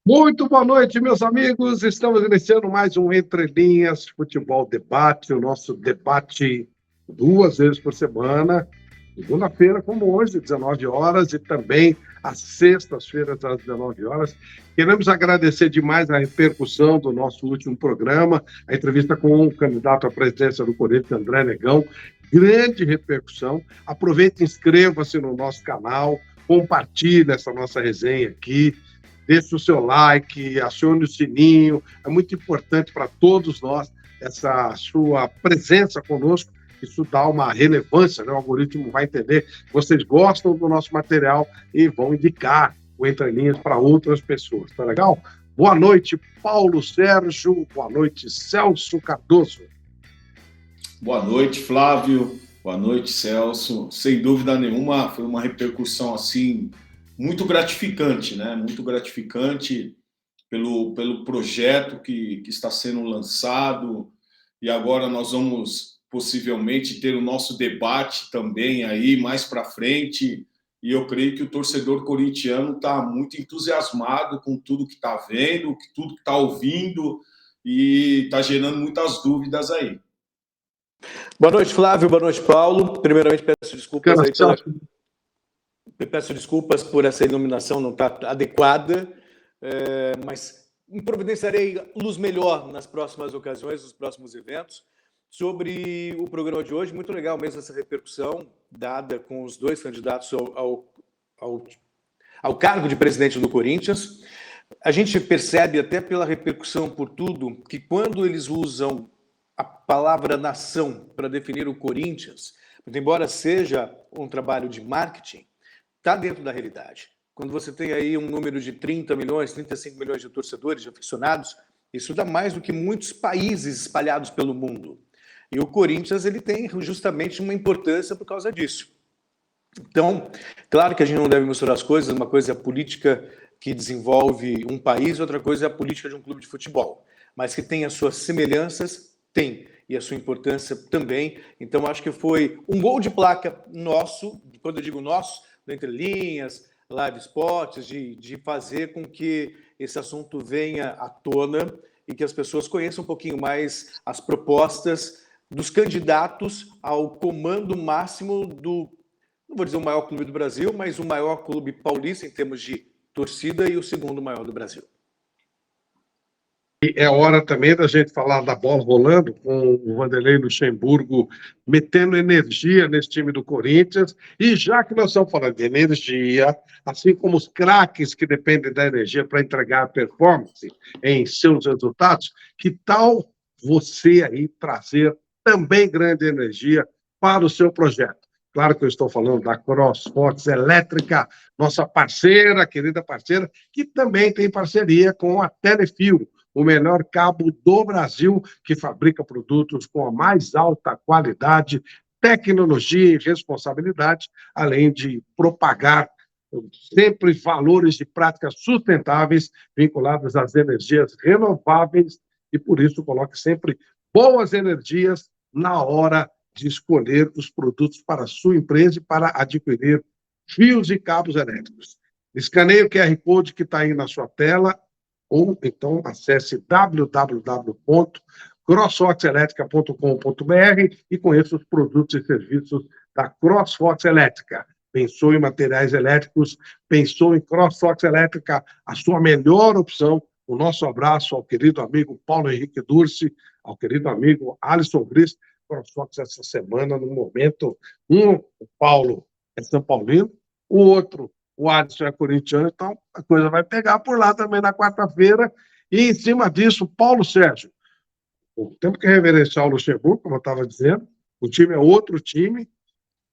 Muito boa noite, meus amigos. Estamos iniciando mais um Entre Linhas Futebol Debate, o nosso debate 2 vezes por semana, segunda-feira, como hoje, 19 horas, e também às sextas-feiras, às 19 horas. Queremos agradecer demais a repercussão do nosso último programa, a entrevista com o candidato à presidência do Corinthians, André Negão. Grande repercussão. Aproveite e inscreva-se no nosso canal, compartilhe essa nossa resenha aqui. Deixe o seu like, acione o sininho. É muito importante para todos nós essa sua presença conosco. Isso dá uma relevância, né? O algoritmo vai entender que vocês gostam do nosso material e vão indicar o Entre Linhas para outras pessoas. Tá legal? Boa noite, Paulo Sérgio. Boa noite, Celso Cardoso. Boa noite, Flávio. Boa noite, Celso. Sem dúvida nenhuma, foi uma repercussão assim muito gratificante, né? Muito gratificante pelo projeto que está sendo lançado. E agora nós vamos possivelmente ter o nosso debate também aí mais para frente. E eu creio que o torcedor corintiano está muito entusiasmado com tudo que está vendo, tudo que está ouvindo, e está gerando muitas dúvidas aí. Boa noite, Flávio. Boa noite, Paulo. Primeiramente, peço desculpas aí peço desculpas por essa iluminação não estar adequada, mas providenciarei luz melhor nas próximas ocasiões, nos próximos eventos. Sobre o programa de hoje, muito legal mesmo essa repercussão dada com os dois candidatos ao cargo de presidente do Corinthians. A gente percebe até pela repercussão por tudo que quando eles usam a palavra nação para definir o Corinthians, embora seja um trabalho de marketing, está dentro da realidade. Quando você tem aí um número de 30 milhões, 35 milhões de torcedores, de aficionados, isso dá mais do que muitos países espalhados pelo mundo. E o Corinthians ele tem justamente uma importância por causa disso. Então, claro que a gente não deve misturar as coisas, uma coisa é a política que desenvolve um país, outra coisa é a política de um clube de futebol, mas que tem as suas semelhanças, tem, e a sua importância também. Então, acho que foi um gol de placa nosso, quando eu digo nosso, do Entre Linhas, Live Sports, de fazer com que esse assunto venha à tona e que as pessoas conheçam um pouquinho mais as propostas dos candidatos ao comando máximo do, não vou dizer o maior clube do Brasil, mas o maior clube paulista em termos de torcida e o segundo maior do Brasil. E é hora também da gente falar da bola rolando, com o Vanderlei Luxemburgo metendo energia nesse time do Corinthians. E já que nós estamos falando de energia, assim como os craques que dependem da energia para entregar performance em seus resultados, que tal você aí trazer também grande energia para o seu projeto? Claro que eu estou falando da CrossFox Elétrica, nossa parceira, querida parceira, que também tem parceria com a Telefio, o melhor cabo do Brasil, que fabrica produtos com a mais alta qualidade, tecnologia e responsabilidade, além de propagar sempre valores de práticas sustentáveis vinculadas às energias renováveis e, por isso, coloque sempre boas energias na hora de escolher os produtos para a sua empresa e para adquirir fios e cabos elétricos. Escaneie o QR Code que está aí na sua tela ou então acesse www.crossfoxelétrica.com.br e conheça os produtos e serviços da CrossFox Elétrica. Pensou em materiais elétricos, pensou em CrossFox Elétrica, a sua melhor opção. O nosso abraço ao querido amigo Paulo Henrique Dursi, ao querido amigo Alisson Brice. CrossFox essa semana, no momento, o Paulo é São Paulino, o outro o Alisson é corintiano, então a coisa vai pegar por lá também na quarta-feira. E em cima disso, Paulo Sérgio, temos que reverenciar o Luxemburgo, como eu estava dizendo, o time é outro time,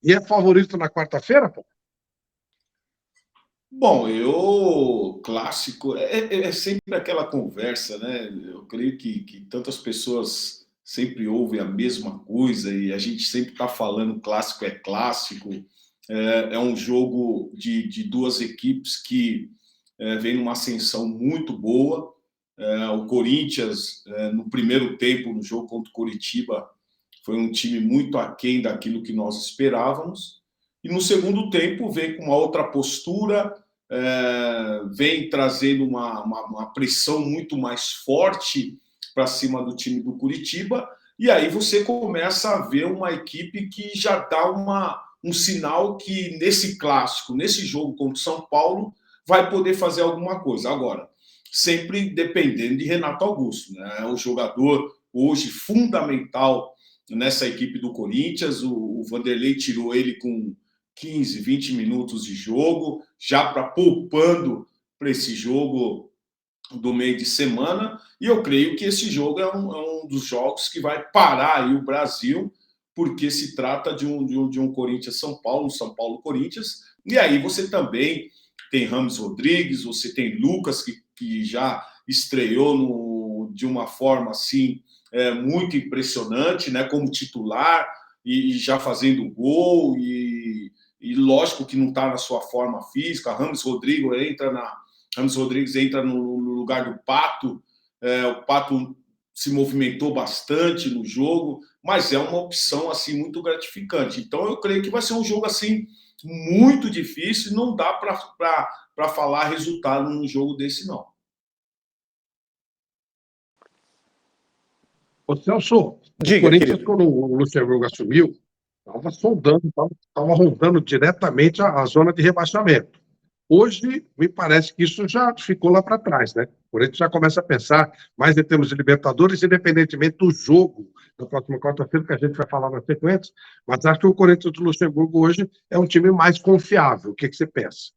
e é favorito na quarta-feira, Paulo? Bom, clássico, é sempre aquela conversa, né? Eu creio que tantas pessoas sempre ouvem a mesma coisa e a gente sempre está falando clássico é clássico. É um jogo de duas equipes que vem numa ascensão muito boa. O Corinthians, no primeiro tempo, no jogo contra o Coritiba, foi um time muito aquém daquilo que nós esperávamos. E no segundo tempo vem com uma outra postura, vem trazendo uma pressão muito mais forte para cima do time do Curitiba, e aí você começa a ver uma equipe que já dá um sinal que nesse clássico, nesse jogo contra o São Paulo, vai poder fazer alguma coisa. Agora, sempre dependendo de Renato Augusto, né? É o jogador hoje fundamental nessa equipe do Corinthians. O Vanderlei tirou ele com 15, 20 minutos de jogo, já para poupando para esse jogo do meio de semana, e eu creio que esse jogo é um dos jogos que vai parar aí o Brasil, porque se trata de um Corinthians-São Paulo, São Paulo-Corinthians, e aí você também tem Rames Rodrigues, você tem Lucas, que já estreou de uma forma assim muito impressionante, né, como titular, e já fazendo gol, e lógico que não está na sua forma física. Rames Rodrigues entra no lugar do Pato. O Pato se movimentou bastante no jogo, mas é uma opção assim muito gratificante. Então eu creio que vai ser um jogo assim muito difícil, não dá para falar resultado num jogo desse, não. Ô, Celso, o Corinthians, quando o Luxemburgo assumiu, estava rondando diretamente a zona de rebaixamento. Hoje, me parece que isso já ficou lá para trás, né? O Corinthians já começa a pensar mais em termos de Libertadores, independentemente do jogo da próxima quarta-feira, que a gente vai falar na sequência, mas acho que o Corinthians do Luxemburgo hoje é um time mais confiável. O que você pensa?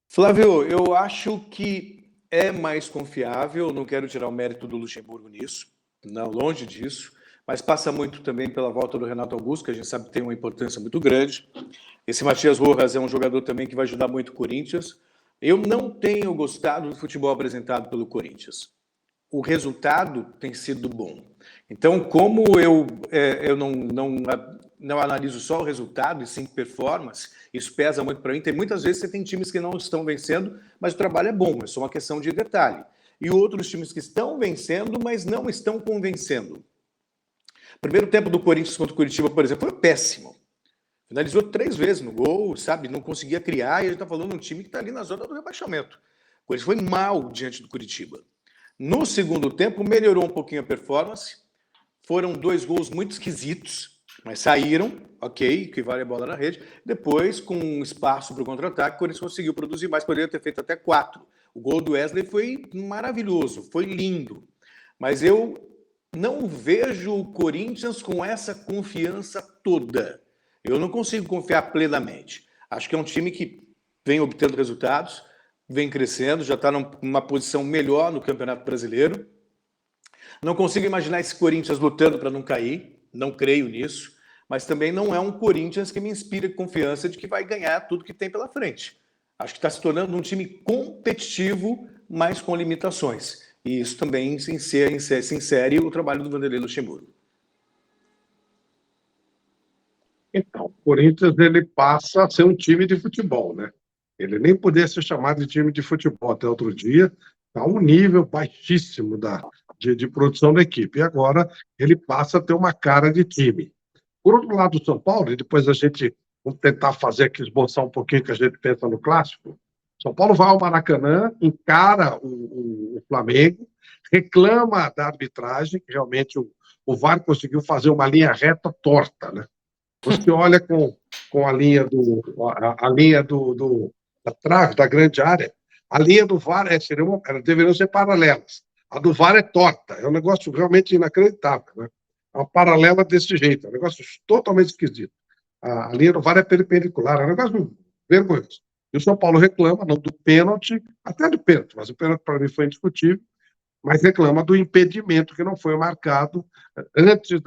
Flávio, eu acho que é mais confiável, não quero tirar o mérito do Luxemburgo nisso, não, longe disso, mas passa muito também pela volta do Renato Augusto, que a gente sabe que tem uma importância muito grande. Esse Matias Rojas é um jogador também que vai ajudar muito o Corinthians. Eu não tenho gostado do futebol apresentado pelo Corinthians. O resultado tem sido bom. Então, como eu não analiso só o resultado e sim performance, isso pesa muito para mim. Tem muitas vezes você tem times que não estão vencendo, mas o trabalho é bom, é só uma questão de detalhe. E outros times que estão vencendo, mas não estão convencendo. O primeiro tempo do Corinthians contra o Curitiba, por exemplo, foi péssimo. Finalizou 3 vezes no gol, sabe? Não conseguia criar, e a gente está falando de um time que está ali na zona do rebaixamento. O Corinthians foi mal diante do Curitiba. No segundo tempo, melhorou um pouquinho a performance. Foram 2 gols muito esquisitos, mas saíram, ok, que vale a bola na rede. Depois, com espaço para o contra-ataque, o Corinthians conseguiu produzir mais, poderia ter feito até 4. O gol do Wesley foi maravilhoso, foi lindo. Mas eu não vejo o Corinthians com essa confiança toda. Eu não consigo confiar plenamente. Acho que é um time que vem obtendo resultados, vem crescendo, já está numa posição melhor no Campeonato Brasileiro. Não consigo imaginar esse Corinthians lutando para não cair, não creio nisso, mas também não é um Corinthians que me inspira confiança de que vai ganhar tudo que tem pela frente. Acho que está se tornando um time competitivo, mas com limitações. E isso também se insere o trabalho do Vanderlei Luxemburgo. Então, o Corinthians ele passa a ser um time de futebol, né? Ele nem podia ser chamado de time de futebol até outro dia, está um nível baixíssimo de produção da equipe. E agora ele passa a ter uma cara de time. Por outro lado, o São Paulo, e depois a gente vamos tentar fazer aqui, esboçar um pouquinho o que a gente pensa no clássico. São Paulo vai ao Maracanã, encara o Flamengo, reclama da arbitragem, que realmente o VAR conseguiu fazer uma linha reta torta, né? Você olha com a linha da trave, da grande área, a linha do VAR deveriam ser paralelas. A do VAR é torta, é um negócio realmente inacreditável, né? É uma paralela desse jeito, é um negócio totalmente esquisito. A linha do VAR é perpendicular, é um negócio vergonhoso. E o São Paulo reclama, não do pênalti, até do pênalti, mas o pênalti para mim foi indiscutível, mas reclama do impedimento que não foi marcado antes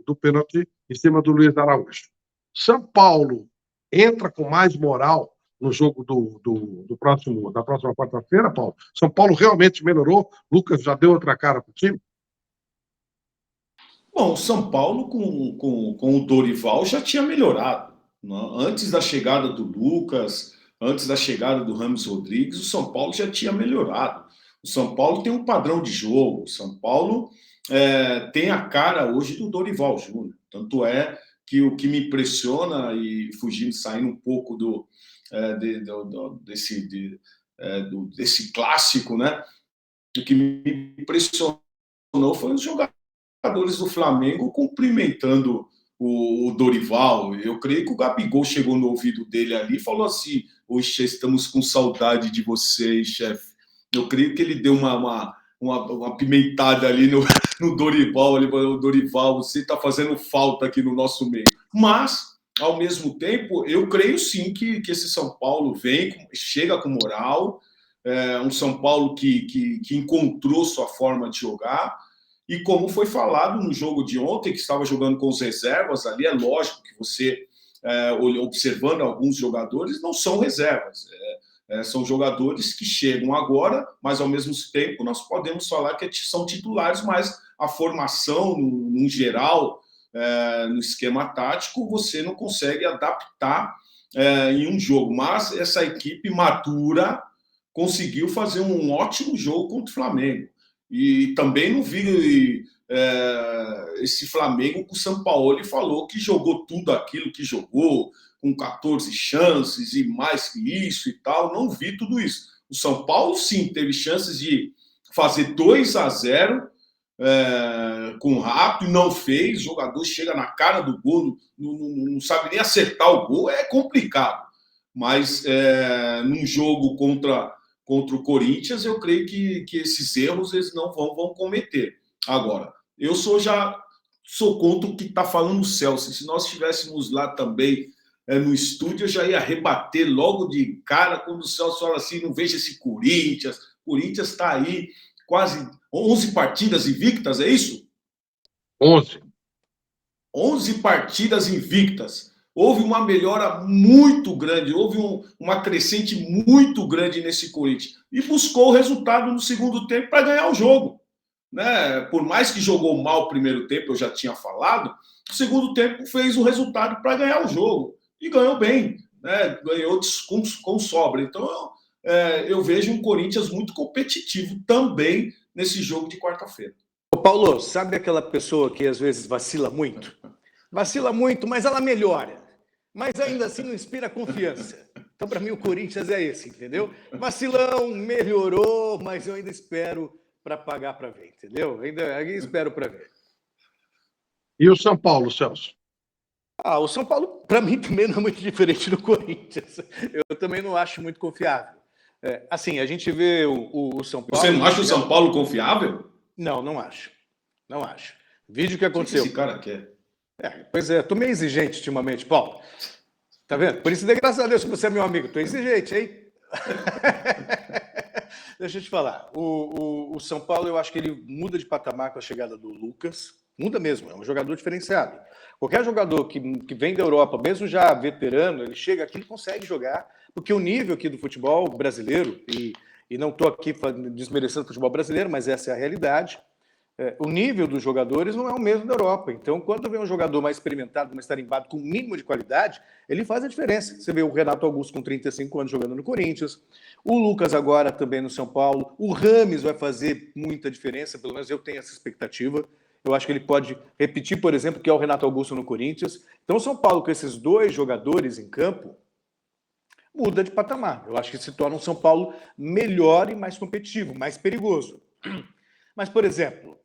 do pênalti em cima do Luiz Araújo. São Paulo entra com mais moral no jogo da próxima quarta-feira, Paulo? São Paulo realmente melhorou? Lucas já deu outra cara para o time? Bom, o São Paulo com o Dorival já tinha melhorado, né? Antes da chegada do Lucas, antes da chegada do Rames Rodrigues, o São Paulo já tinha melhorado. O São Paulo tem um padrão de jogo. O São Paulo tem a cara hoje do Dorival Júnior. Tanto é que o que me impressiona, e saindo um pouco desse clássico, né? O que me impressionou foi os jogadores do Flamengo cumprimentando o Dorival. Eu creio que o Gabigol chegou no ouvido dele ali e falou assim: "Oxe, estamos com saudade de vocês, chefe." Eu creio que ele deu uma pimentada ali no Dorival. Ele falou: "Dorival, você está fazendo falta aqui no nosso meio." Mas, ao mesmo tempo, eu creio sim que esse São Paulo chega com moral, um São Paulo que encontrou sua forma de jogar. E como foi falado no jogo de ontem, que estava jogando com os reservas ali, é lógico que você, observando alguns jogadores, não são reservas. São jogadores que chegam agora, mas ao mesmo tempo nós podemos falar que são titulares, mas a formação, no geral, no esquema tático, você não consegue adaptar em um jogo. Mas essa equipe madura conseguiu fazer um ótimo jogo contra o Flamengo. E também não vi esse Flamengo que o Sampaoli falou que jogou tudo aquilo que jogou, com 14 chances e mais que isso e tal. Não vi tudo isso. O São Paulo, sim, teve chances de fazer 2-0 com rápido, não fez. O jogador chega na cara do gol, não sabe nem acertar o gol, é complicado. Mas num jogo contra o Corinthians, eu creio que esses erros eles não vão cometer. Agora, eu sou contra o que está falando o Celso. Se nós estivéssemos lá também no estúdio, eu já ia rebater logo de cara quando o Celso fala assim: "Não veja esse Corinthians." O Corinthians está aí quase 11 partidas invictas, é isso? 11 partidas invictas. Houve uma melhora muito grande, houve uma crescente muito grande nesse Corinthians. E buscou o resultado no segundo tempo para ganhar o jogo. Né? Por mais que jogou mal o primeiro tempo, eu já tinha falado, o segundo tempo fez o resultado para ganhar o jogo. E ganhou bem, né? Ganhou com sobra. Então, eu vejo um Corinthians muito competitivo também nesse jogo de quarta-feira. Ô Paulo, sabe aquela pessoa que às vezes vacila muito? Vacila muito, mas ela melhora. Mas ainda assim não inspira confiança. Então, para mim, o Corinthians é esse, entendeu? Vacilão, melhorou, mas eu ainda espero para pagar para ver, entendeu? Ainda espero para ver. E o São Paulo, Celso? O São Paulo, para mim, também não é muito diferente do Corinthians. Eu também não acho muito confiável. Assim, a gente vê o São Paulo... Você não acha o São Paulo confiável? Não acho. Não acho. Vídeo que aconteceu. O que esse cara quer? Pois é, tô meio exigente ultimamente, Paulo. Tá vendo? Por isso, graças a Deus que você é meu amigo. Tô exigente, hein? Deixa eu te falar. O São Paulo, eu acho que ele muda de patamar com a chegada do Lucas. Muda mesmo, é um jogador diferenciado. Qualquer jogador que vem da Europa, mesmo já veterano, ele chega aqui e consegue jogar, porque o nível aqui do futebol brasileiro, e não estou aqui desmerecendo o futebol brasileiro, mas essa é a realidade, o nível dos jogadores não é o mesmo da Europa. Então, quando vem um jogador mais experimentado, mais tarimbado, com um mínimo de qualidade, ele faz a diferença. Você vê o Renato Augusto com 35 anos jogando no Corinthians, o Lucas agora também no São Paulo, o Rames vai fazer muita diferença, pelo menos eu tenho essa expectativa. Eu acho que ele pode repetir, por exemplo, que é o Renato Augusto no Corinthians. Então, o São Paulo, com esses dois jogadores em campo, muda de patamar. Eu acho que se torna um São Paulo melhor e mais competitivo, mais perigoso. Mas, por exemplo,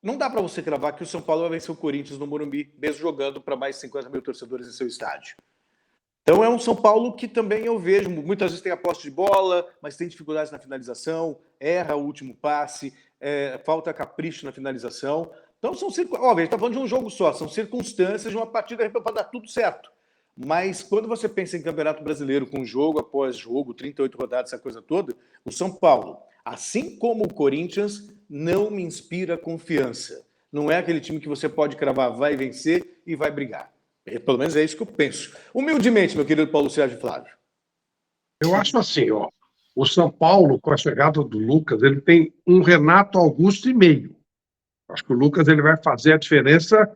não dá para você cravar que o São Paulo vai vencer o Corinthians no Morumbi, mesmo jogando para mais de 50 mil torcedores em seu estádio. Então, é um São Paulo que também eu vejo, muitas vezes tem a posse de bola, mas tem dificuldades na finalização, erra o último passe, falta capricho na finalização. Então, a gente está falando de um jogo só, são circunstâncias de uma partida para dar tudo certo. Mas quando você pensa em Campeonato Brasileiro, com jogo após jogo, 38 rodadas, essa coisa toda, o São Paulo, assim como o Corinthians, não me inspira confiança. Não é aquele time que você pode cravar, vai vencer e vai brigar. Pelo menos é isso que eu penso. Humildemente, meu querido Paulo Sérgio Flávio. Eu acho assim, ó. O São Paulo, com a chegada do Lucas, ele tem um Renato Augusto e meio. Acho que o Lucas ele vai fazer a diferença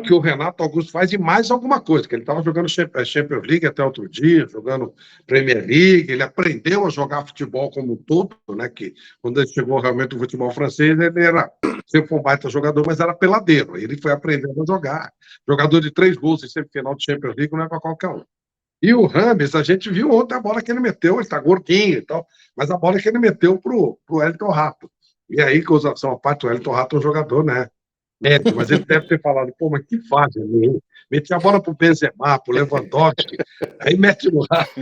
que o Renato Augusto faz e mais alguma coisa, que ele estava jogando Champions League até outro dia, jogando Premier League, ele aprendeu a jogar futebol como um todo, né? Que quando ele chegou realmente no futebol francês, ele era sempre foi um baita jogador, mas era peladeiro. Ele foi aprendendo a jogar. Jogador de 3 gols em semifinal de Champions League não é para qualquer um. E o Rames, a gente viu ontem a bola que ele meteu, ele está gordinho e tal, mas a bola que ele meteu pro Wellington Rato. E aí, com usação à parte, o Wellington Rato é um jogador, né? Médio, mas ele deve ter falado, pô, mas que fase, hein? Meti a bola pro Benzema, pro Lewandowski, aí mete no Rato.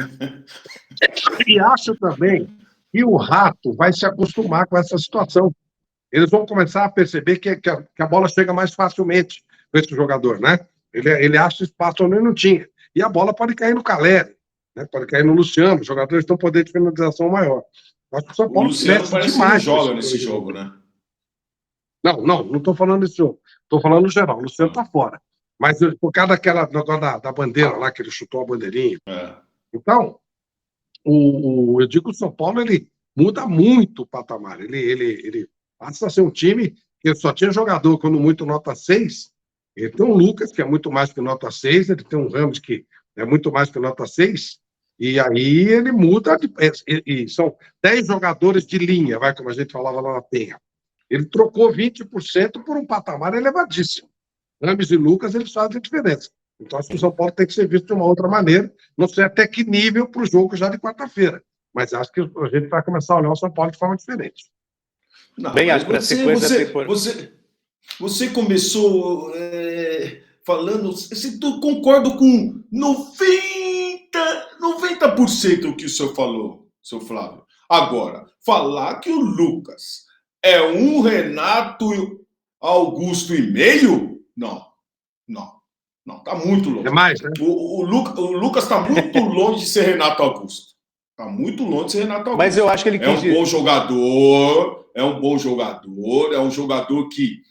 E acho também que o Rato vai se acostumar com essa situação. Eles vão começar a perceber que a bola chega mais facilmente para esse jogador, né? Ele acha espaço onde não tinha. E a bola pode cair no Caleri, né? Pode cair no Luciano, os jogadores têm um poder de finalização maior. Acho que o São Paulo Luciano parece demais que não joga nesse jogo, né? Não estou falando desse jogo. Estou falando no geral. O Luciano está fora. Mas por causa daquela negócio da bandeira lá, que ele chutou a bandeirinha. Então, eu digo que o São Paulo ele muda muito o patamar. Ele passa a ser um time que só tinha jogador quando muito nota 6. Ele tem um Lucas, que é muito mais que nota 6. Ele tem um Ramos, que é muito mais que nota 6. E aí ele muda. E são 10 jogadores de linha, vai, como a gente falava lá na Penha. Ele trocou 20% por um patamar elevadíssimo. Rames e Lucas, eles fazem a diferença. Então, acho que o São Paulo tem que ser visto de uma outra maneira. Não sei até que nível para o jogo já de quarta-feira. Mas acho que a gente vai começar a olhar o São Paulo de forma diferente. Não, bem, acho que você começou falando... Eu concordo com 90% do que o senhor falou, seu Flávio. Agora, falar que o Lucas é um Renato Augusto e meio? Não, tá muito longe. É mais, né? O Lucas tá muito longe de ser Renato Augusto. Tá muito longe de ser Renato Augusto. Mas eu acho que ele quis... bom jogador, é um jogador que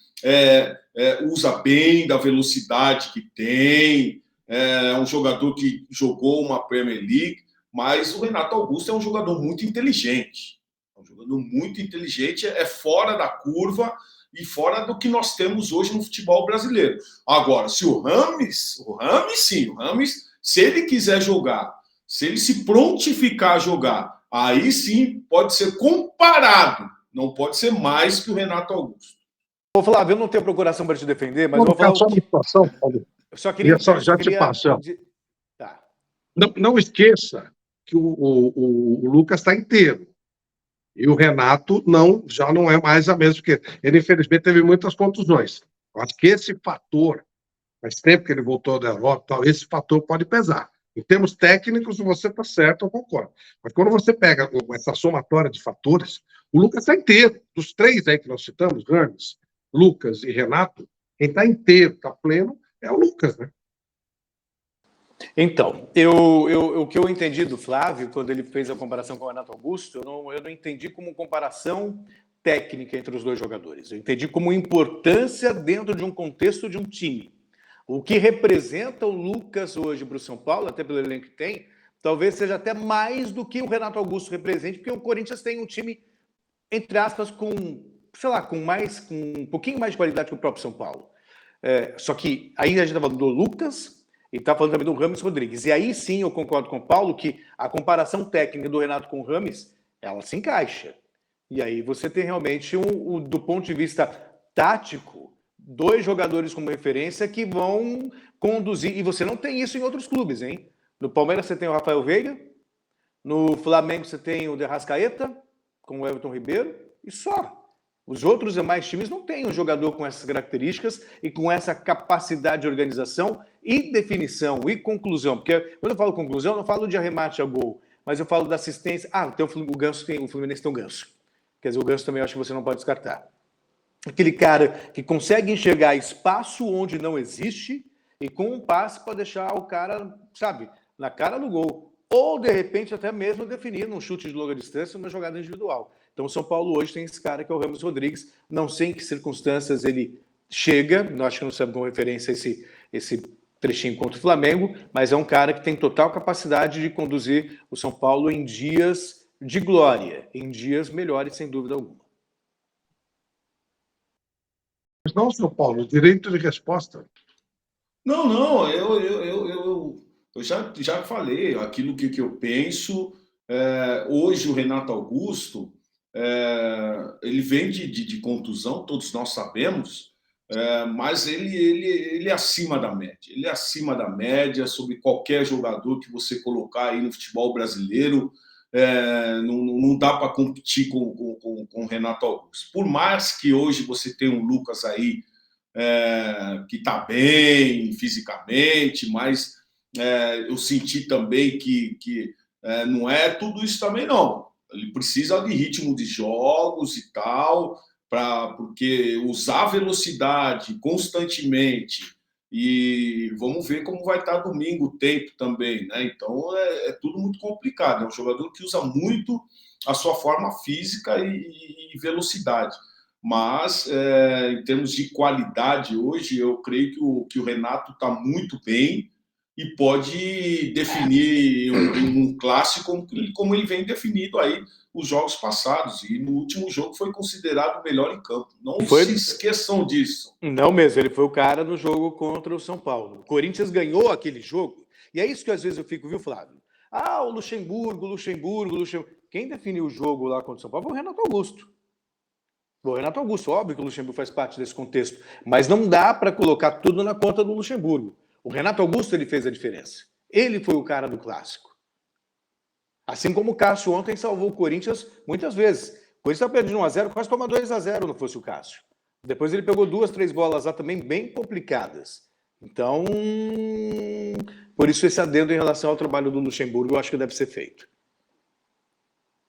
usa bem da velocidade que tem, é um jogador que jogou uma Premier League, mas o Renato Augusto é um jogador muito inteligente. É fora da curva e fora do que nós temos hoje no futebol brasileiro. Agora, se o Rames, se ele quiser jogar, se ele se prontificar a jogar, aí sim pode ser comparado, não pode ser mais que o Renato Augusto. Ô, Flávio, eu não tenho procuração para te defender, mas eu vou falar só uma situação, Paulo. Eu só queria... te passar. Tá. Não esqueça que o Lucas está inteiro. E o Renato já não é mais a mesma, porque ele, infelizmente, teve muitas contusões. Eu acho que esse fator, faz tempo que ele voltou da Europa, tal, esse fator pode pesar. Em termos técnicos, você está certo, eu concordo. Mas quando você pega essa somatória de fatores, o Lucas está inteiro. Dos 3 aí que nós citamos, Rames, Lucas e Renato, quem está inteiro, está pleno, é o Lucas, né? Então, o que eu entendi do Flávio, quando ele fez a comparação com o Renato Augusto, eu não entendi como comparação técnica entre os dois jogadores. Eu entendi como importância dentro de um contexto de um time. O que representa o Lucas hoje para o São Paulo, até pelo elenco que tem, talvez seja até mais do que o Renato Augusto represente, porque o Corinthians tem um time, entre aspas, com um pouquinho mais de qualidade que o próprio São Paulo. Só que aí a gente está falando do Lucas e está falando também do Rames Rodrigues. E aí sim eu concordo com o Paulo que a comparação técnica do Renato com o Rames, ela se encaixa. E aí você tem realmente, do ponto de vista tático, 2 jogadores como referência que vão conduzir. E você não tem isso em outros clubes, hein? No Palmeiras você tem o Rafael Veiga, no Flamengo você tem o De Arrascaeta, com o Everton Ribeiro, e só. Os outros demais times não têm um jogador com essas características e com essa capacidade de organização e definição e conclusão. Porque quando eu falo conclusão, eu não falo de arremate a gol, mas eu falo da assistência. Tem o Fluminense tem o Ganso. Quer dizer, o Ganso também eu acho que você não pode descartar. Aquele cara que consegue enxergar espaço onde não existe e com um passe pode deixar o cara, na cara do gol. Ou, de repente, até mesmo definir num chute de longa distância uma jogada individual. Então, o São Paulo hoje tem esse cara que é o Rames Rodrigues. Não sei em que circunstâncias ele chega. Acho que não sabe como referência esse trechinho contra o Flamengo. Mas é um cara que tem total capacidade de conduzir o São Paulo em dias de glória. Em dias melhores, sem dúvida alguma. Mas não, São Paulo. Direito de resposta. Não, eu já falei aquilo que eu penso. Hoje o Renato Augusto, ele vem de contusão, todos nós sabemos, mas ele é acima da média. Ele é acima da média sobre qualquer jogador que você colocar aí no futebol brasileiro. Não dá para competir com o Renato Augusto. Por mais que hoje você tenha um Lucas aí que está bem fisicamente, mas eu senti também que não é tudo isso também, não. Ele precisa de ritmo de jogos e tal, porque usar velocidade constantemente, e vamos ver como vai estar domingo o tempo também, né? Então é tudo muito complicado. É um jogador que usa muito a sua forma física e velocidade. Mas, em termos de qualidade hoje, eu creio que o Renato está muito bem e pode definir um clássico como ele vem definido aí os jogos passados. E no último jogo foi considerado o melhor em campo. Não se esqueçam disso. Não mesmo, ele foi o cara no jogo contra o São Paulo. O Corinthians ganhou aquele jogo. E é isso que às vezes eu fico, viu, Flávio? O Luxemburgo. Quem definiu o jogo lá contra o São Paulo foi o Renato Augusto. O Renato Augusto, óbvio que o Luxemburgo faz parte desse contexto, mas não dá para colocar tudo na conta do Luxemburgo. O Renato Augusto ele fez a diferença. Ele foi o cara do clássico. Assim como o Cássio ontem salvou o Corinthians muitas vezes. O Corinthians estava perdendo 1-0, quase toma 2-0 não fosse o Cássio. Depois ele pegou 2, 3 bolas lá também bem complicadas. Então, por isso esse adendo em relação ao trabalho do Luxemburgo eu acho que deve ser feito.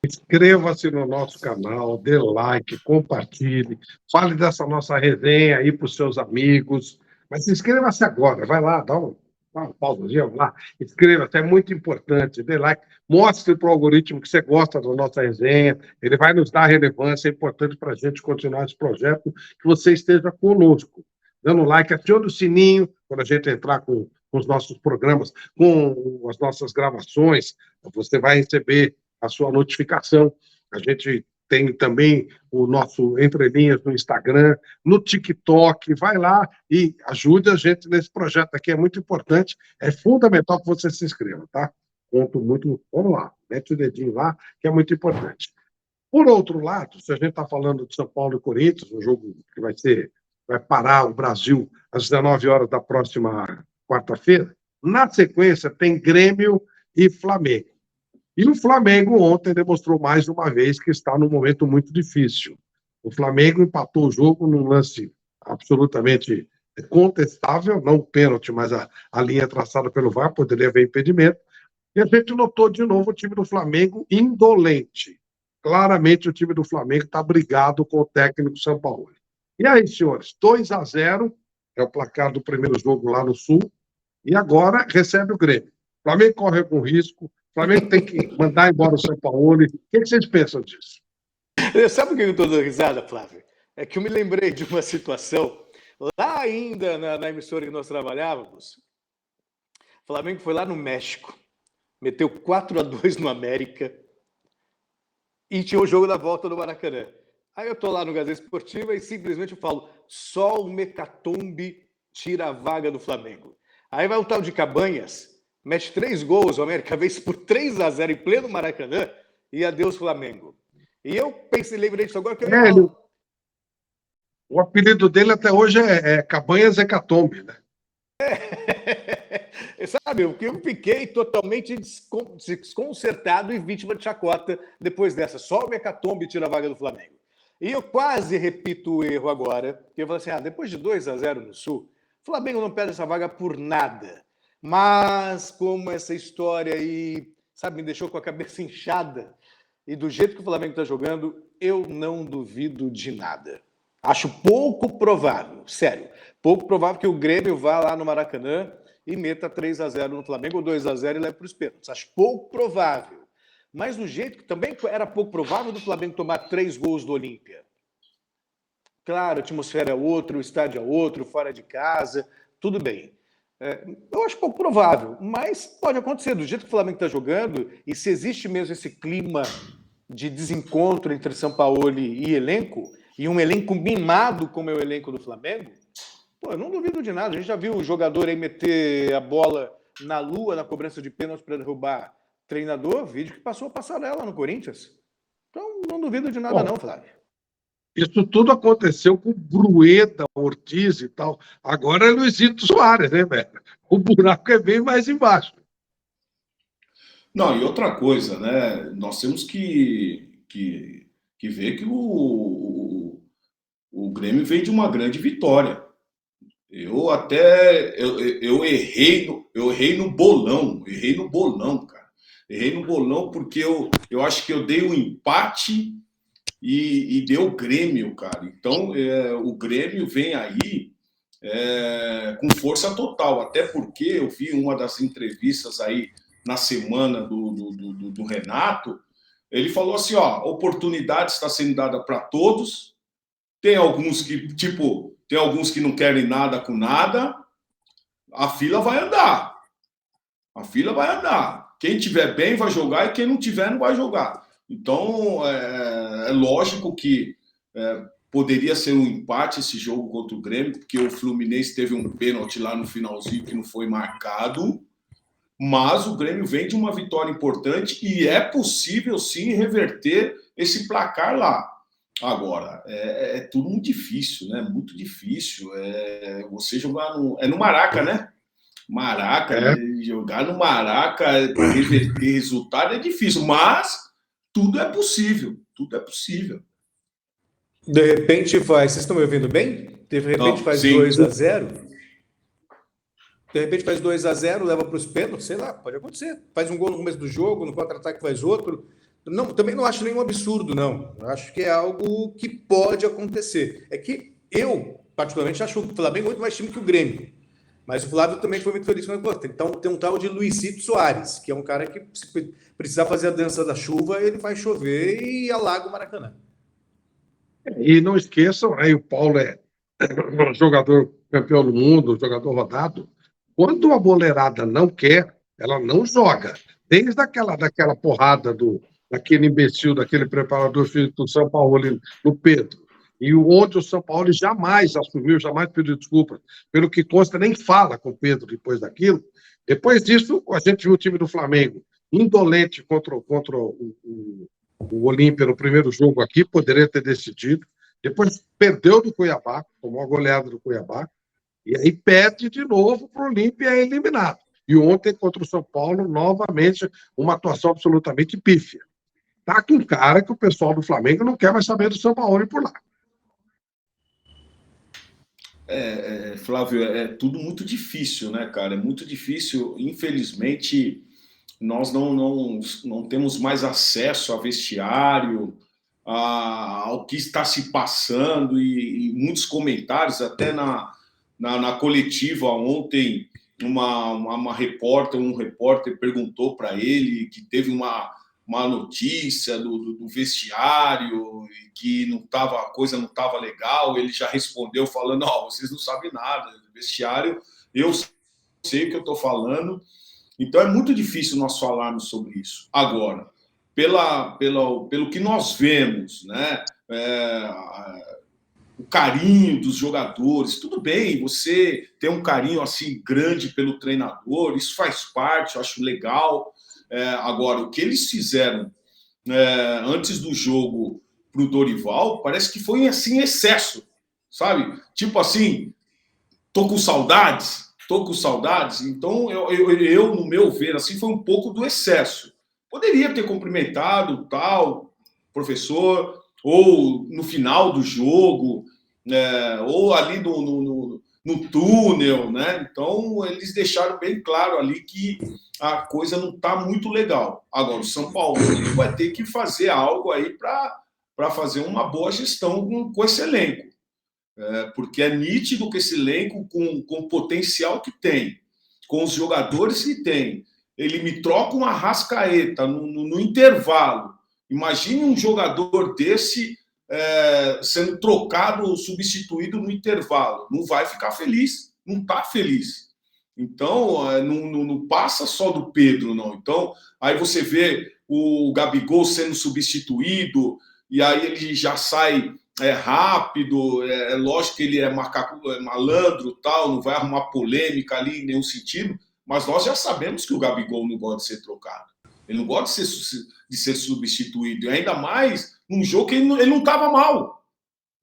Inscreva-se no nosso canal, dê like, compartilhe, fale dessa nossa resenha aí para os seus amigos. Mas inscreva-se agora, vai lá, dá uma pausazinha, vai lá, inscreva-se, é muito importante, dê like, mostre para o algoritmo que você gosta da nossa resenha, ele vai nos dar relevância, é importante para a gente continuar esse projeto, que você esteja conosco, dando like, acione o sininho, quando a gente entrar com os nossos programas, com as nossas gravações, você vai receber a sua notificação. A gente tem também o nosso Entre Linhas no Instagram, no TikTok. Vai lá e ajude a gente nesse projeto aqui, é muito importante. É fundamental que você se inscreva, tá? Conto muito. Vamos lá, mete o dedinho lá, que é muito importante. Por outro lado, se a gente está falando de São Paulo e Corinthians, um jogo que vai parar o Brasil às 19 horas da próxima quarta-feira, na sequência tem Grêmio e Flamengo. E o Flamengo ontem demonstrou mais uma vez que está num momento muito difícil. O Flamengo empatou o jogo num lance absolutamente contestável, não pênalti, mas a linha traçada pelo VAR, poderia haver impedimento. E a gente notou de novo o time do Flamengo indolente. Claramente o time do Flamengo está brigado com o técnico São Paulo. E aí, senhores, 2-0 é o placar do primeiro jogo lá no Sul, e agora recebe o Grêmio. O Flamengo corre algum risco, o Flamengo tem que mandar embora o São Paulo. O que vocês pensam disso? Sabe o que eu estou dando risada, Flávio? É que eu me lembrei de uma situação, lá ainda na emissora que nós trabalhávamos, o Flamengo foi lá no México, meteu 4-2 no América e tinha o jogo da volta do Maracanã. Aí eu estou lá no Gazeta Esportiva e simplesmente eu falo, só o Mecatombe tira a vaga do Flamengo. Aí vai o tal de Cabanhas, mete 3 gols, o América vence por 3-0 em pleno Maracanã e adeus Flamengo. E eu lembrei disso agora que o apelido dele até hoje é Cabanhas Hecatombe, né? Sabe, o que eu fiquei totalmente desconcertado e vítima de chacota depois dessa. Só o Hecatombe tira a vaga do Flamengo. E eu quase repito o erro agora, porque eu falo assim, depois de 2-0 no Sul, o Flamengo não perde essa vaga por nada. Mas como essa história aí, sabe, me deixou com a cabeça inchada, e do jeito que o Flamengo está jogando, eu não duvido de nada. Acho pouco provável, sério, pouco provável que o Grêmio vá lá no Maracanã e meta 3-0 no Flamengo ou 2-0 e leve para os pênaltis. Acho pouco provável. Mas do jeito que também era pouco provável do Flamengo tomar 3 gols do Olímpia. Claro, a atmosfera é outra, o estádio é outro, fora de casa, tudo bem. Eu acho pouco provável, mas pode acontecer. Do jeito que o Flamengo está jogando, e se existe mesmo esse clima de desencontro entre São Paulo e elenco, e um elenco mimado como é o elenco do Flamengo, Pô, eu não duvido de nada. A gente já viu o jogador aí meter a bola na lua, na cobrança de pênalti para derrubar treinador, vídeo que passou a passarela no Corinthians. Então, não duvido de nada Bom, não, Flávio. isso tudo aconteceu com Brueda, Ortiz e tal. Agora é Luizito Soares, né, velho? O buraco é bem mais embaixo. Não, e outra coisa, né? Nós temos que ver que o Grêmio veio de uma grande vitória. Eu errei no bolão, cara. Errei no bolão porque eu acho que eu dei um empate e deu o Grêmio, cara. Então, o Grêmio vem aí com força total. Até porque eu vi uma das entrevistas aí na semana do Renato. Ele falou assim: ó, oportunidade está sendo dada para todos. Tem alguns que não querem nada com nada. A fila vai andar. A fila vai andar. Quem tiver bem vai jogar e quem não tiver não vai jogar. Então, é lógico que poderia ser um empate esse jogo contra o Grêmio, porque o Fluminense teve um pênalti lá no finalzinho que não foi marcado, mas o Grêmio vem de uma vitória importante e é possível, sim, reverter esse placar lá. Agora, é tudo muito difícil, né? Muito difícil. Você jogar no Maraca, né? Maraca, jogar no Maraca para reverter resultado é difícil, mas tudo é possível. Tudo é possível. De repente faz. Vocês estão me ouvindo bem? De repente faz 2-0. De repente faz 2-0, leva para os pênaltis, sei lá, pode acontecer. Faz um gol no começo do jogo, no contra-ataque faz outro. Não, também não acho nenhum absurdo, não. Eu acho que é algo que pode acontecer. É que eu, particularmente, acho o Flamengo muito mais time que o Grêmio. Mas o Flávio também foi muito feliz com a coisa. Então, tem um tal de Luizito Soares, que é um cara que, se precisar fazer a dança da chuva, ele vai chover e alaga o Maracanã. E não esqueçam, aí o Paulo é jogador campeão do mundo, jogador rodado. Quando a boleirada não quer, ela não joga. Desde daquela porrada daquele imbecil, daquele preparador físico do São Paulo, no Pedro. E onde o São Paulo jamais assumiu, jamais pediu desculpa. Pelo que consta, nem fala com o Pedro depois daquilo. Depois disso, a gente viu o time do Flamengo indolente contra o Olímpia no primeiro jogo aqui, poderia ter decidido. Depois perdeu do Cuiabá, tomou a goleada do Cuiabá. E aí perde de novo para o Olímpia e é eliminado. E ontem, contra o São Paulo, novamente, uma atuação absolutamente pífia. Tá com cara que o pessoal do Flamengo não quer mais saber do São Paulo por lá. Flávio, é tudo muito difícil, né, cara? É muito difícil. Infelizmente, nós não temos mais acesso a vestiário, ao que está se passando e muitos comentários, até na coletiva ontem, um repórter perguntou para ele que teve uma notícia do vestiário e que a coisa não estava legal. Ele já respondeu falando: "Não, vocês não sabem nada do vestiário, eu sei o que eu estou falando". Então é muito difícil nós falarmos sobre isso. Agora, pelo que nós vemos, né? O carinho dos jogadores, tudo bem, você tem um carinho assim grande pelo treinador, isso faz parte, eu acho legal. Agora, o que eles fizeram antes do jogo para o Dorival, parece que foi assim excesso, sabe? Tipo assim, tô com saudades. Então, eu, no meu ver, assim, foi um pouco do excesso. Poderia ter cumprimentado tal professor, ou no final do jogo, ou ali no túnel, né? Então, eles deixaram bem claro ali que a coisa não está muito legal. Agora, o São Paulo vai ter que fazer algo aí para fazer uma boa gestão com esse elenco. Porque é nítido que esse elenco, com o potencial que tem, com os jogadores que tem, ele me troca uma Arrascaeta no intervalo. Imagine um jogador desse sendo trocado, substituído no intervalo. Não vai ficar feliz, não está feliz. Então, não passa só do Pedro, não. Então, aí você vê o Gabigol sendo substituído, e aí ele já sai é rápido, é lógico que ele é macaco, é malandro, tal, não vai arrumar polêmica ali em nenhum sentido, mas nós já sabemos que o Gabigol não gosta de ser trocado. Ele não gosta de ser substituído, e ainda mais num jogo que ele não estava mal.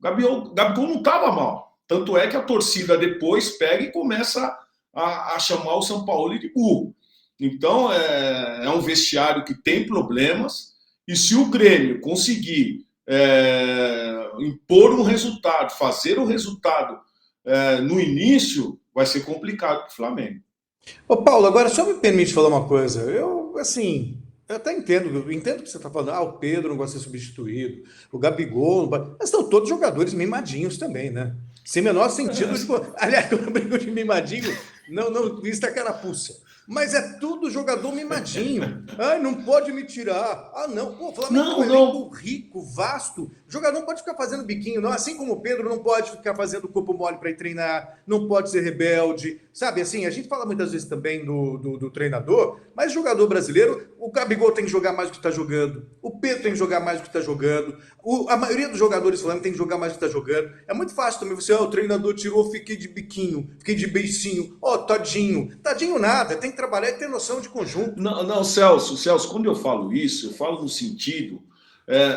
O Gabigol não estava mal. Tanto é que a torcida depois pega e começa a chamar o São Paulo de burro. Então, é um vestiário que tem problemas, e se o Grêmio conseguir impor um resultado, fazer o resultado no início, vai ser complicado para o Flamengo. Ô Paulo, agora só me permite falar uma coisa. Eu até entendo, eu entendo o que você está falando. O Pedro não gosta de ser substituído, o Gabigol, mas estão todos jogadores mimadinhos também, né? Sem menor sentido. Aliás, quando eu brinco de mimadinho, não vista a carapuça. Mas é tudo jogador mimadinho. Ai, não pode me tirar. Não. Pô, o Flamengo é um elenco rico, vasto. O jogador não pode ficar fazendo biquinho, não. Assim como o Pedro não pode ficar fazendo corpo mole para ir treinar, não pode ser rebelde. Sabe, assim, a gente fala muitas vezes também do treinador, mas jogador brasileiro, o Gabigol tem que jogar mais do que está jogando, o Pedro tem que jogar mais do que está jogando, a maioria dos jogadores do Flamengo tem que jogar mais do que está jogando. É muito fácil também você, o treinador tirou, fiquei de biquinho, fiquei de beicinho, tadinho. Tadinho nada, tem que trabalhar e ter noção de conjunto. Não, Celso, quando eu falo isso, eu falo no sentido,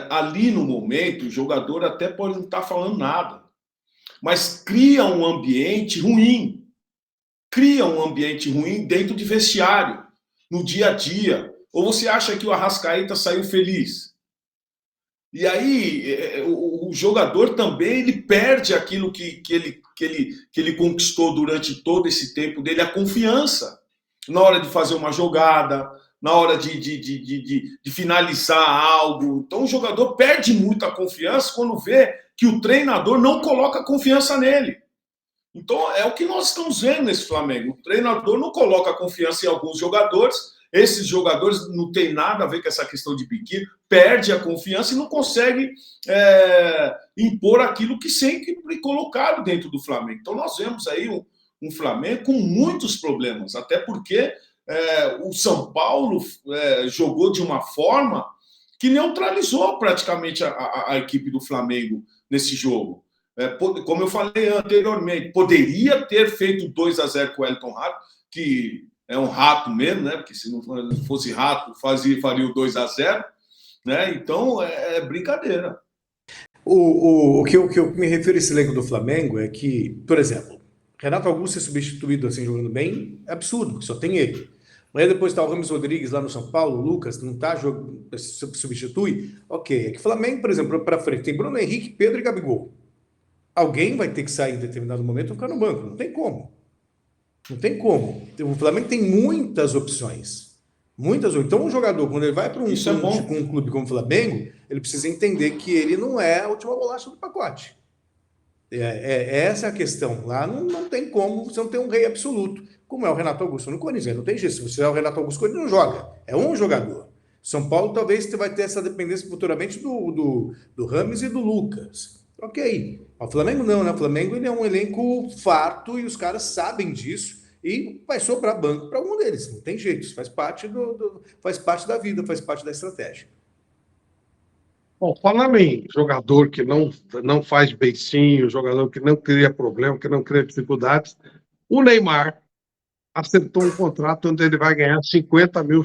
ali no momento, o jogador até pode não estar falando nada, mas cria um ambiente ruim. Cria um ambiente ruim dentro de vestiário, no dia a dia. Ou você acha que o Arrascaeta saiu feliz? E aí, o jogador também ele perde aquilo que ele conquistou durante todo esse tempo dele, a confiança. Na hora de fazer uma jogada, na hora de finalizar algo. Então, o jogador perde muito a confiança quando vê que o treinador não coloca confiança nele. Então, é o que nós estamos vendo nesse Flamengo. O treinador não coloca confiança em alguns jogadores, esses jogadores não tem nada a ver com essa questão de biquíni, perde a confiança e não consegue impor aquilo que sempre foi colocado dentro do Flamengo. Então, nós vemos aí um Flamengo com muitos problemas, até porque o São Paulo jogou de uma forma que neutralizou praticamente a equipe do Flamengo nesse jogo. Como eu falei anteriormente, poderia ter feito 2-0 com o Elton Rato, que é um rato mesmo, né? Porque se não fosse rato, faria o 2-0, né? Então é brincadeira. O que eu me refiro a esse elenco do Flamengo é que, por exemplo, Renato Augusto ser substituído assim, jogando bem, é absurdo, porque só tem ele. Aí depois está o Ramos Rodrigues lá no São Paulo, o Lucas, não está jogando, substitui. Ok, é que o Flamengo, por exemplo, para frente, tem Bruno Henrique, Pedro e Gabigol. Alguém vai ter que sair em determinado momento e ficar no banco. Não tem como. Não tem como. O Flamengo tem muitas opções. Então, um jogador, quando ele vai para um clube como o Flamengo, ele precisa entender que ele não é a última bolacha do pacote. Essa é a questão. Lá não tem como, você não tem um rei absoluto, como é o Renato Augusto no Corinthians. Não tem jeito. Se você é o Renato Augusto, o Corinthians não joga. É um jogador. São Paulo talvez você vai ter essa dependência futuramente do Rames e do Lucas. Ok. O Flamengo não, né? O Flamengo ele é um elenco farto e os caras sabem disso e vai sobrar banco para algum deles. Não tem jeito. Isso faz parte faz parte da vida, faz parte da estratégia. Bom, falando em jogador que não faz beicinho, jogador que não cria problema, que não cria dificuldades, o Neymar acertou um contrato onde ele vai ganhar R$50 mil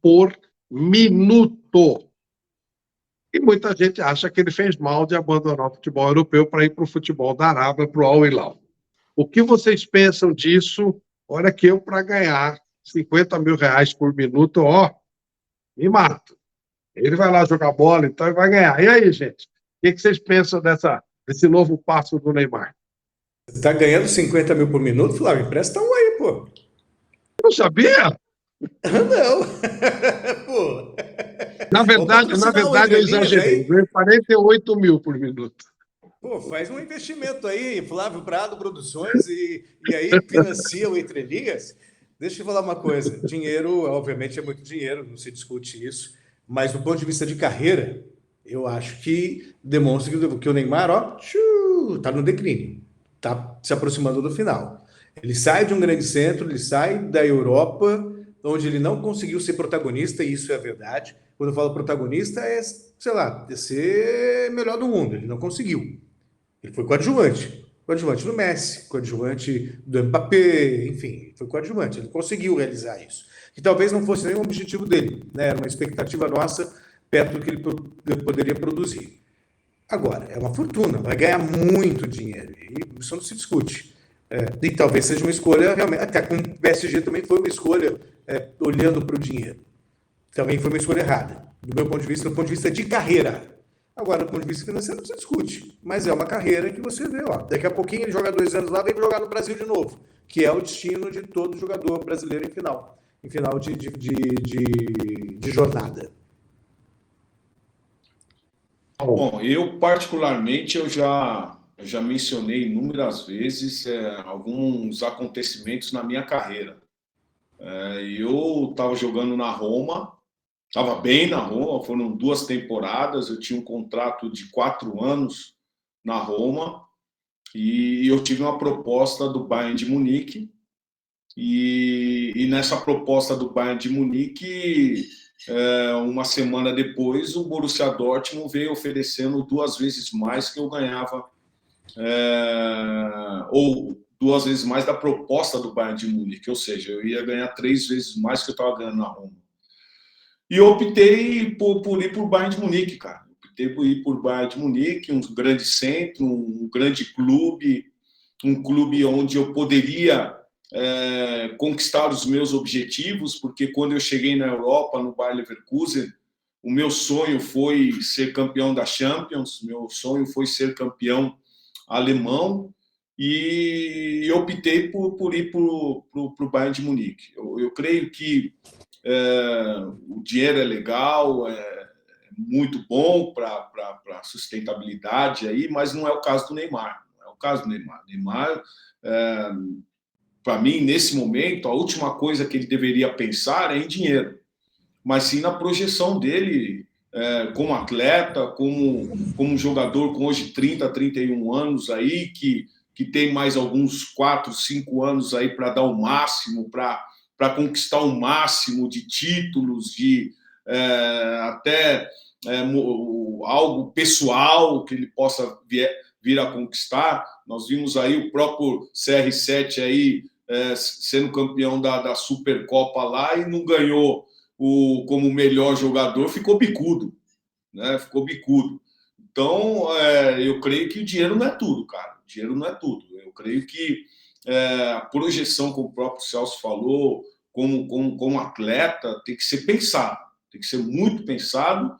por minuto. E muita gente acha que ele fez mal de abandonar o futebol europeu para ir para o futebol da Arábia, para o Al Hilal. O que vocês pensam disso? Olha que eu, para ganhar R$50 mil por minuto, me mato. Ele vai lá jogar bola, então, e vai ganhar. E aí, gente? O que vocês pensam desse novo passo do Neymar? Você está ganhando 50 mil por minuto, Flávio? Empresta um aí, pô. Não sabia? Não. Pô. Na verdade, eu exagerei. Ganhei 48 mil por minuto. Pô, faz um investimento aí, Flávio Prado Produções, e aí financia o Entre Linhas. Deixa eu falar uma coisa. Dinheiro, obviamente, é muito dinheiro, não se discute isso. Mas, do ponto de vista de carreira, eu acho que demonstra que o Neymar, está no declínio. Está se aproximando do final. Ele sai de um grande centro, ele sai da Europa, onde ele não conseguiu ser protagonista, e isso é verdade. quando eu falo protagonista, é, sei lá, é ser melhor do mundo. Ele não conseguiu. Ele foi coadjuvante. Coadjuvante do Messi, coadjuvante do Mbappé, enfim, foi coadjuvante. Ele conseguiu realizar isso. Que talvez não fosse nem o objetivo dele, né? Era uma expectativa nossa perto do que ele poderia produzir. Agora, é uma fortuna, vai ganhar muito dinheiro, e isso não se discute. E talvez seja uma escolha, realmente, até com o PSG também foi uma escolha olhando para o dinheiro. Também foi uma escolha errada, do meu ponto de vista, do ponto de vista de carreira. Agora, do ponto de vista financeiro, não se discute, mas é uma carreira que você vê, ó, daqui a pouquinho ele joga 2 anos lá, vem jogar no Brasil de novo, que é o destino de todo jogador brasileiro em final de jornada. Bom, eu particularmente eu já mencionei inúmeras vezes alguns acontecimentos na minha carreira. Eu estava jogando na Roma, estava bem na Roma, foram 2 temporadas, eu tinha um contrato de 4 anos na Roma e eu tive uma proposta do Bayern de Munique e nessa proposta do Bayern de Munique, uma semana depois, o Borussia Dortmund veio oferecendo 2 vezes mais que eu ganhava, ou 2 vezes mais da proposta do Bayern de Munique, ou seja, eu ia ganhar 3 vezes mais que eu estava ganhando na Roma. E eu optei por ir para o Bayern de Munique, cara. Optei por ir para o Bayern de Munique, um grande centro, um grande clube, um clube onde eu poderia conquistar os meus objetivos, porque quando eu cheguei na Europa, no Bayer Leverkusen, o meu sonho foi ser campeão da Champions, meu sonho foi ser campeão alemão, e eu optei por ir para o Bayern de Munique. Eu creio que o dinheiro é legal, é muito bom para a sustentabilidade aí, mas não é o caso do Neymar. Não é o caso do Neymar. Neymar, para mim, nesse momento, a última coisa que ele deveria pensar é em dinheiro, mas sim na projeção dele como atleta, como jogador com hoje 30, 31 anos aí, que tem mais alguns 4, 5 anos aí para dar o máximo, para conquistar o máximo de títulos, de até algo pessoal que ele possa vir a conquistar. Nós vimos aí o próprio CR7 aí sendo campeão da Supercopa lá e não ganhou como melhor jogador, ficou bicudo, né? Ficou bicudo. Então, eu creio que o dinheiro não é tudo, cara. O dinheiro não é tudo. Eu creio que a projeção, como o próprio Celso falou, como atleta, tem que ser pensado, tem que ser muito pensado,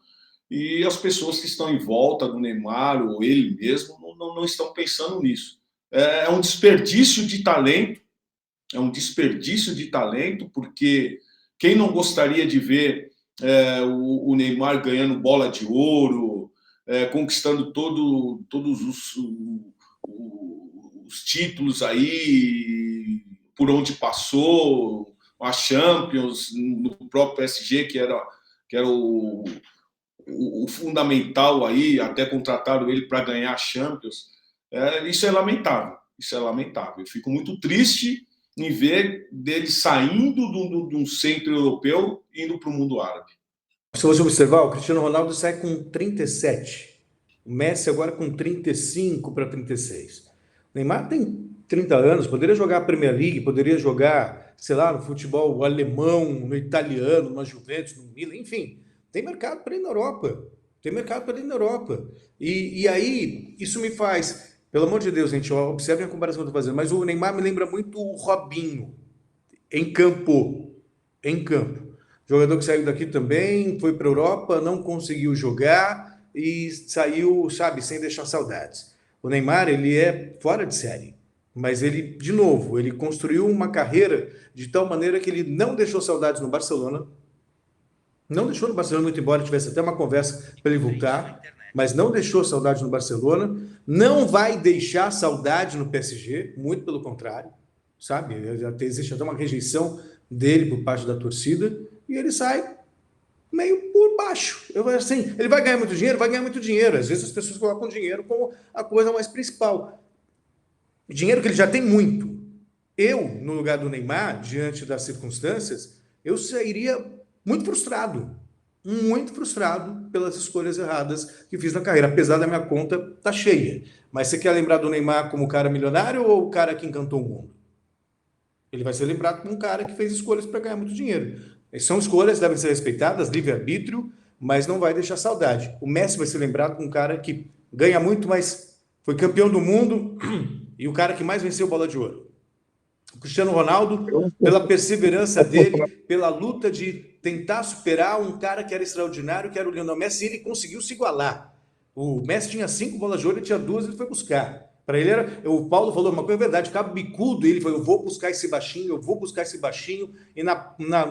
e as pessoas que estão em volta do Neymar, ou ele mesmo, não estão pensando nisso. É um desperdício de talento, porque quem não gostaria de ver o Neymar ganhando bola de ouro, conquistando todos os títulos aí, por onde passou, a Champions, no próprio PSG, que era o fundamental aí, até contrataram ele para ganhar a Champions. Isso é lamentável, isso é lamentável. Eu fico muito triste em ver dele saindo de um centro europeu e indo para o mundo árabe. Se você observar, o Cristiano Ronaldo sai com 37, o Messi agora com 35 para 36. O Neymar tem 30 anos, poderia jogar a Premier League, poderia jogar, sei lá, no futebol alemão, no italiano, no Juventus, no Milan, enfim, tem mercado para ir na Europa. Tem mercado para ir na Europa. E aí, isso me faz, pelo amor de Deus, gente, observem a comparação que eu estou fazendo, mas o Neymar me lembra muito o Robinho, em campo. Em campo. Jogador que saiu daqui também, foi para a Europa, não conseguiu jogar e saiu, sabe, sem deixar saudades. O Neymar, ele é fora de série, mas ele, de novo, ele construiu uma carreira de tal maneira que ele não deixou saudades no Barcelona, não deixou no Barcelona, muito embora tivesse até uma conversa para ele voltar, mas não deixou saudade no Barcelona, não vai deixar saudade no PSG, muito pelo contrário, sabe? Existe até uma rejeição dele por parte da torcida, e ele sai meio por baixo. Assim, ele vai ganhar muito dinheiro? Vai ganhar muito dinheiro. Às vezes as pessoas colocam dinheiro como a coisa mais principal. Dinheiro que ele já tem muito. Eu, no lugar do Neymar, diante das circunstâncias, eu sairia muito frustrado. muito frustrado pelas escolhas erradas que fiz na carreira, apesar da minha conta tá cheia. Mas você quer lembrar do Neymar como o cara milionário ou o cara que encantou o mundo? Ele vai ser lembrado como um cara que fez escolhas para ganhar muito dinheiro. São escolhas, devem ser respeitadas, livre-arbítrio, mas não vai deixar saudade. O Messi vai ser lembrado como um cara que ganha muito, mas foi campeão do mundo e o cara que mais venceu bola de ouro. O Cristiano Ronaldo, pela perseverança dele, pela luta de tentar superar um cara que era extraordinário, que era o Lionel Messi, e ele conseguiu se igualar. O Messi tinha 5 bolas de ouro, ele tinha 2, ele foi buscar. Para ele era. O Paulo falou uma coisa verdade, ficava bicudo, ele falou: eu vou buscar esse baixinho, eu vou buscar esse baixinho, e na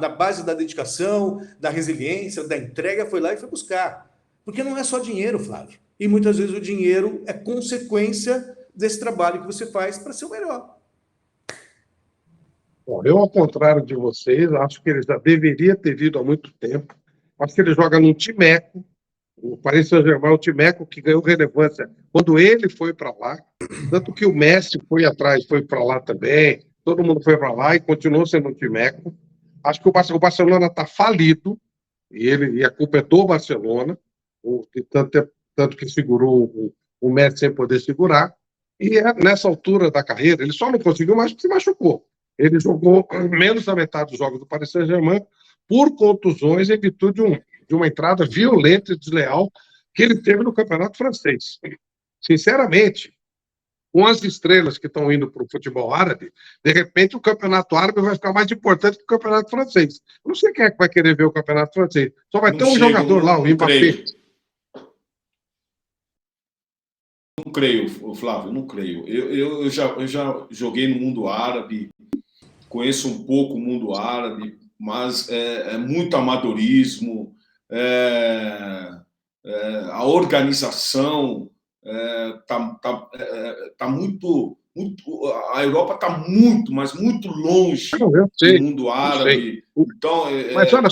base da dedicação, da resiliência, da entrega, foi lá e foi buscar. Porque não é só dinheiro, Flávio. E muitas vezes o dinheiro é consequência desse trabalho que você faz para ser o melhor. Bom, eu, ao contrário de vocês, acho que ele já deveria ter vindo há muito tempo. Acho que ele joga num timeco. O Paris Saint-Germain é um timeco que ganhou relevância quando ele foi para lá. Tanto que o Messi foi atrás, foi para lá também. Todo mundo foi para lá e continuou sendo um timeco. Acho que o Barcelona está falido e a culpa é do Barcelona, tanto que segurou o Messi sem poder segurar. E nessa altura da carreira, ele só não conseguiu mais porque se machucou. Ele jogou menos da metade dos jogos do Paris Saint-Germain por contusões em virtude de uma entrada violenta e desleal que ele teve no campeonato francês. Sinceramente, com as estrelas que estão indo para o futebol árabe, de repente o campeonato árabe vai ficar mais importante que o campeonato francês. Eu não sei quem é que vai querer ver o campeonato francês. Só vai ter um jogador lá, o Mbappé. Não creio, Flávio, não creio. Eu já joguei no mundo árabe, conheço um pouco o mundo árabe, mas é muito amadorismo, a organização tá muito, a Europa está muito, mas muito longe do mundo árabe. Então,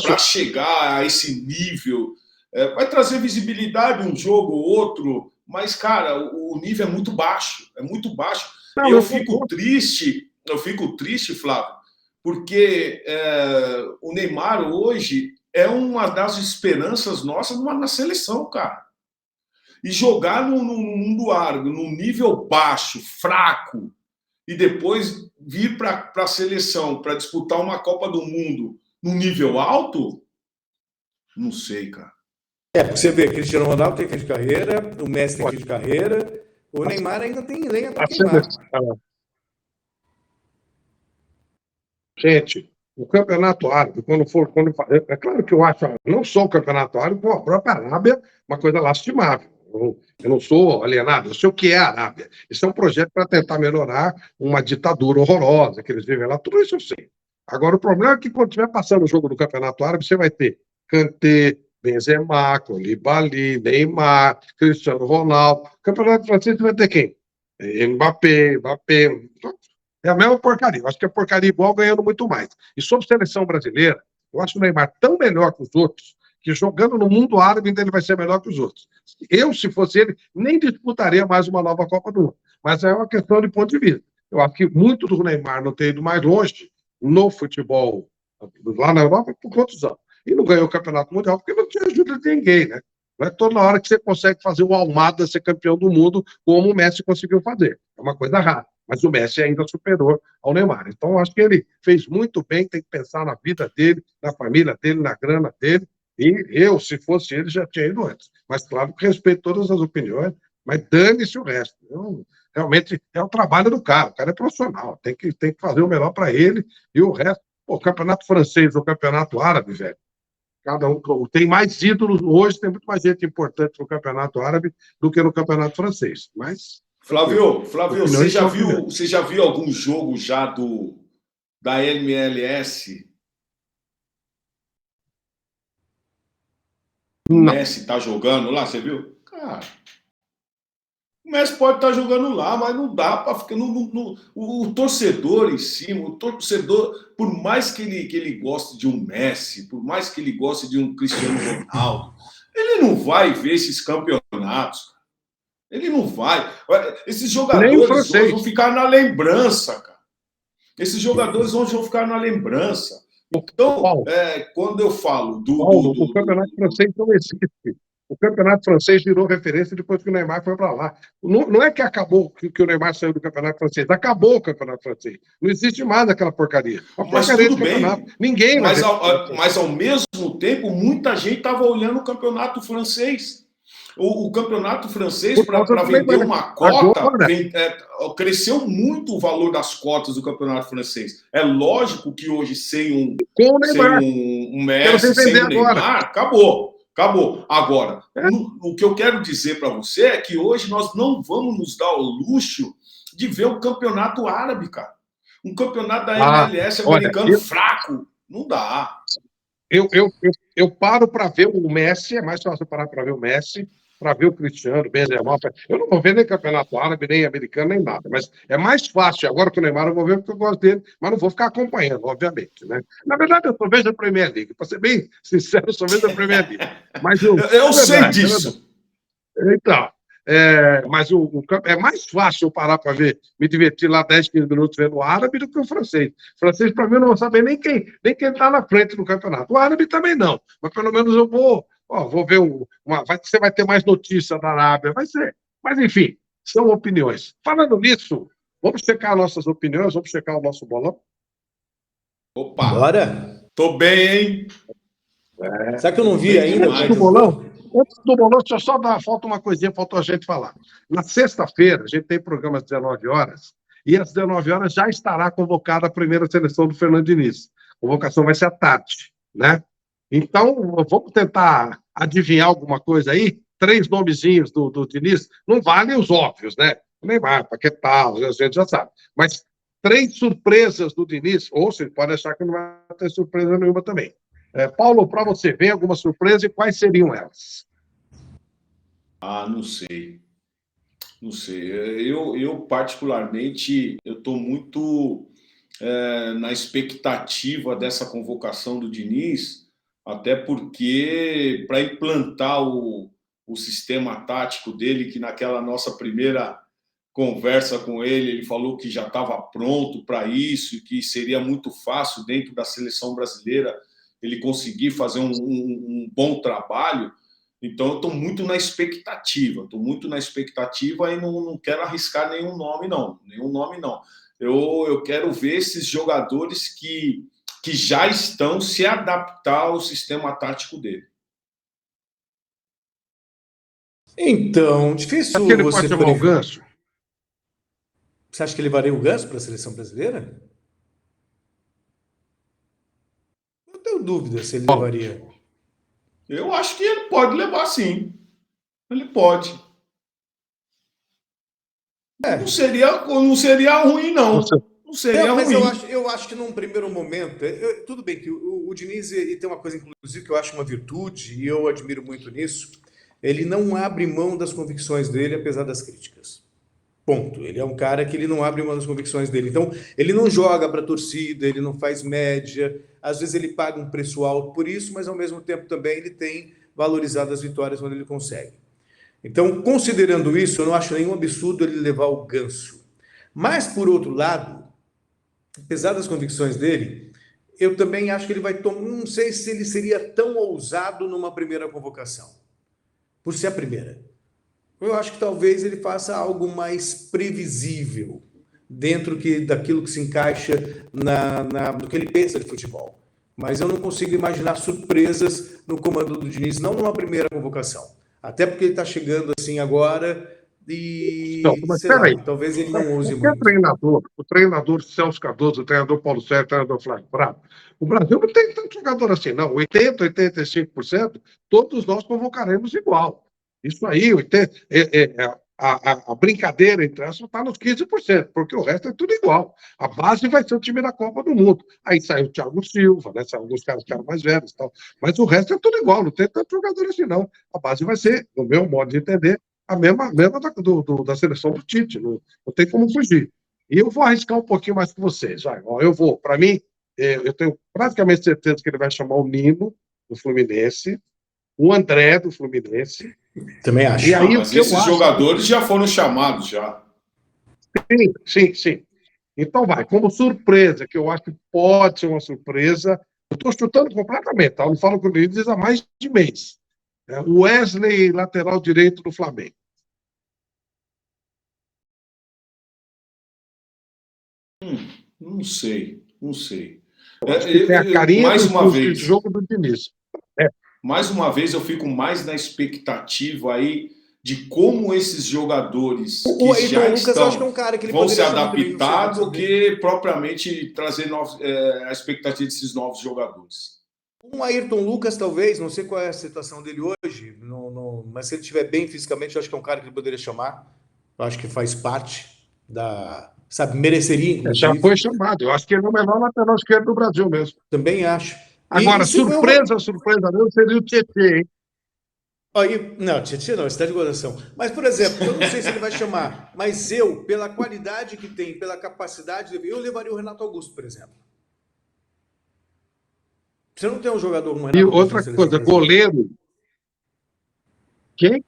para chegar a esse nível, vai trazer visibilidade um jogo ou outro, mas, cara, o nível é muito baixo, Não, eu fico triste, Flávio, porque o Neymar hoje é uma das esperanças nossas na seleção, cara. E jogar no mundo árabe, num nível baixo, fraco, e depois vir para a seleção para disputar uma Copa do Mundo num nível alto, não sei, cara. Porque você vê, Cristiano Ronaldo tem fim de carreira, o Messi tem fim de carreira, o Neymar ainda tem lenha para queimar. Gente, o campeonato árabe, é claro que eu acho, não só o campeonato árabe, como a própria Arábia, uma coisa lastimável. Eu não sou alienado, eu sei o que é a Arábia. Isso é um projeto para tentar melhorar uma ditadura horrorosa que eles vivem lá, tudo isso eu sei. Agora, o problema é que quando estiver passando o jogo do campeonato árabe, você vai ter Kanté, Benzema, Koulibaly, Neymar, Cristiano Ronaldo. O campeonato francês vai ter quem? Mbappé. É a mesma porcaria. Eu acho que é porcaria igual, ganhando muito mais. E sobre seleção brasileira, eu acho o Neymar tão melhor que os outros, que jogando no mundo árabe ainda ele vai ser melhor que os outros. Eu, se fosse ele, nem disputaria mais uma nova Copa do Mundo. Mas é uma questão de ponto de vista. Eu acho que muito do Neymar não ter ido mais longe no futebol lá na Europa por contusão. E não ganhou o Campeonato Mundial porque não tinha ajuda de ninguém, né? Não é toda hora que você consegue fazer o Almada ser campeão do mundo como o Messi conseguiu fazer. É uma coisa rara. Mas o Messi é ainda superior ao Neymar. Então, eu acho que ele fez muito bem, tem que pensar na vida dele, na família dele, na grana dele. E eu, se fosse ele, já tinha ido antes. Mas, claro, que respeito todas as opiniões, mas dane-se o resto. Realmente, é o trabalho do cara. O cara é profissional, tem que fazer o melhor para ele e o resto. O campeonato francês ou o campeonato árabe, velho, cada um tem mais ídolos hoje, tem muito mais gente importante no campeonato árabe do que no campeonato francês. Mas Flávio, você já viu algum jogo já da MLS? O Messi tá jogando lá, você viu? Cara, o Messi pode estar jogando lá, mas não dá para ficar. O torcedor em cima, o torcedor, por mais que ele goste de um Messi, por mais que ele goste de um Cristiano Ronaldo, ele não vai ver esses campeonatos. Ele não vai. Esses jogadores hoje vão ficar na lembrança, cara. Esses jogadores hoje vão ficar na lembrança. Então, Paulo, quando eu falo Paulo, o campeonato francês não existe. O campeonato francês virou referência depois que o Neymar foi para lá. Não é que acabou, que o Neymar saiu do campeonato francês. Acabou o campeonato francês. Não existe mais aquela porcaria. Uma Mas porcaria tudo de campeonato. bem. Ninguém vai Mas ao mesmo tempo, muita gente estava olhando o campeonato francês. O campeonato francês, para vender uma cota, cresceu muito o valor das cotas do campeonato francês. É lógico que hoje, sem um Messi, sem o Neymar, acabou. Agora, o que eu quero dizer para você é que hoje nós não vamos nos dar o luxo de ver o campeonato árabe, cara. Um campeonato da MLS americano fraco. Não dá. Eu paro para ver o Messi, é mais fácil parar para ver o Messi, para ver o Cristiano, Benzema. Eu não vou ver nem campeonato árabe, nem americano, nem nada, mas é mais fácil. Agora que o Neymar eu vou ver porque eu gosto dele, mas não vou ficar acompanhando, obviamente, né? Na verdade, eu só vejo a Premier League. Para ser bem sincero, eu só vejo a Premier League. Mas eu sei disso. Então, mas é mais fácil eu parar para ver, me divertir lá 10, 15 minutos vendo o árabe do que o francês. O francês, para mim, eu não vou saber nem quem está na frente do campeonato. O árabe também não, mas pelo menos eu vou ver você vai ter mais notícia da Arábia, vai ser. Mas, enfim, são opiniões. Falando nisso, vamos checar nossas opiniões, vamos checar o nosso bolão. Opa! Bora! Tô bem, hein? Será que eu não vi ainda? Antes do bolão, falta uma coisinha, faltou a gente falar. Na sexta-feira, a gente tem programa às 19 horas, e às 19 horas já estará convocada a primeira seleção do Fernando Diniz. A convocação vai ser à tarde, né? Então, vamos tentar adivinhar alguma coisa aí? 3 nomezinhos do Diniz, não valem os óbvios, né? Neymar, Paquetá, a gente já sabe. Mas 3 surpresas do Diniz, ou você pode achar que não vai ter surpresa nenhuma também. Paulo, para você, vem alguma surpresa e quais seriam elas? Não sei. Não sei. Eu particularmente, eu estou muito na expectativa dessa convocação do Diniz, até porque para implantar o sistema tático dele, que naquela nossa primeira conversa com ele falou que já estava pronto para isso e que seria muito fácil dentro da seleção brasileira ele conseguir fazer um bom trabalho. Então, eu estou muito na expectativa. E não quero arriscar nenhum nome, não. Eu quero ver esses jogadores que já estão se adaptar ao sistema tático dele. Então, difícil ele pode chamar o Ganso? Você acha que ele levaria o Ganso para a seleção brasileira? Eu tenho dúvida se ele levaria. Eu acho que ele pode levar, sim. Ele pode. Não seria ruim, não. Não seria ruim. Mas eu acho que num primeiro momento... tudo bem que o Diniz tem uma coisa, inclusive, que eu acho uma virtude, e eu admiro muito nisso. Ele não abre mão das convicções dele, apesar das críticas. Ponto. Ele é um cara que ele não abre mão das convicções dele. Então, ele não joga para a torcida, ele não faz média. Às vezes ele paga um preço alto por isso, mas ao mesmo tempo também ele tem valorizado as vitórias quando ele consegue. Então, considerando isso, eu não acho nenhum absurdo ele levar o Ganso. Mas, por outro lado, apesar das convicções dele, eu também acho que ele vai tomar... Não sei se ele seria tão ousado numa primeira convocação, por ser a primeira. Eu acho que talvez ele faça algo mais previsível dentro daquilo que se encaixa no que ele pensa de futebol. Mas eu não consigo imaginar surpresas no comando do Diniz, não numa primeira convocação. Até porque ele está chegando assim agora e talvez ele não use muito. O treinador Celso Cardoso, o treinador Paulo Sérgio, o treinador Flávio Prado. O Brasil não tem tanto jogador assim, não. 80%, 85%, todos nós convocaremos igual. Isso aí, a brincadeira entre elas está nos 15%, porque o resto é tudo igual. A base vai ser o time da Copa do Mundo. Aí sai o Thiago Silva, né? São alguns caras mais velhos e tal. Mas o resto é tudo igual, não tem tanto jogador assim, não. A base vai ser, no meu modo de entender, a mesma da seleção do Tite. Não tem como fugir. E eu vou arriscar um pouquinho mais que vocês. Para mim, eu tenho praticamente certeza que ele vai chamar o Nino, do Fluminense, o André, do Fluminense. Também acho. E aí, mas esses jogadores já foram chamados, já. Sim. Então como surpresa, que eu acho que pode ser uma surpresa, Eu estou chutando completamente, tá? Eu não falo com o Corinthians há mais de mês. É o Wesley, lateral direito do Flamengo. Não sei, não sei. Eu acho que tem a carinha Mais uma do estilo de vez, jogo do Diniz. É. mais uma vez eu fico mais na expectativa aí de como esses jogadores O que já Ayrton Lucas, eu acho que é estão um cara que ele vão se poderia chamar também no adaptar serviço do dele. que propriamente trazer a expectativa desses novos jogadores. Um Ayrton Lucas, talvez, não sei qual é a situação dele hoje, mas se ele estiver bem fisicamente, eu acho que é um cara que ele poderia chamar. Eu acho que faz parte da. Sabe, mereceria, Já foi inclusive. chamado. Eu acho que ele é o melhor lateral esquerdo do Brasil mesmo. Também acho. E Agora, se foi uma. surpresa mesmo seria o Tietê, hein? Aí, não, Tietchan não, está de gozação. Mas, por exemplo, eu não sei se ele vai chamar, mas eu, pela qualidade que tem, pela capacidade, eu levaria o Renato Augusto, por exemplo. Você não tem um jogador como o E Renato Augusto na outra seleção coisa, brasileira? goleiro.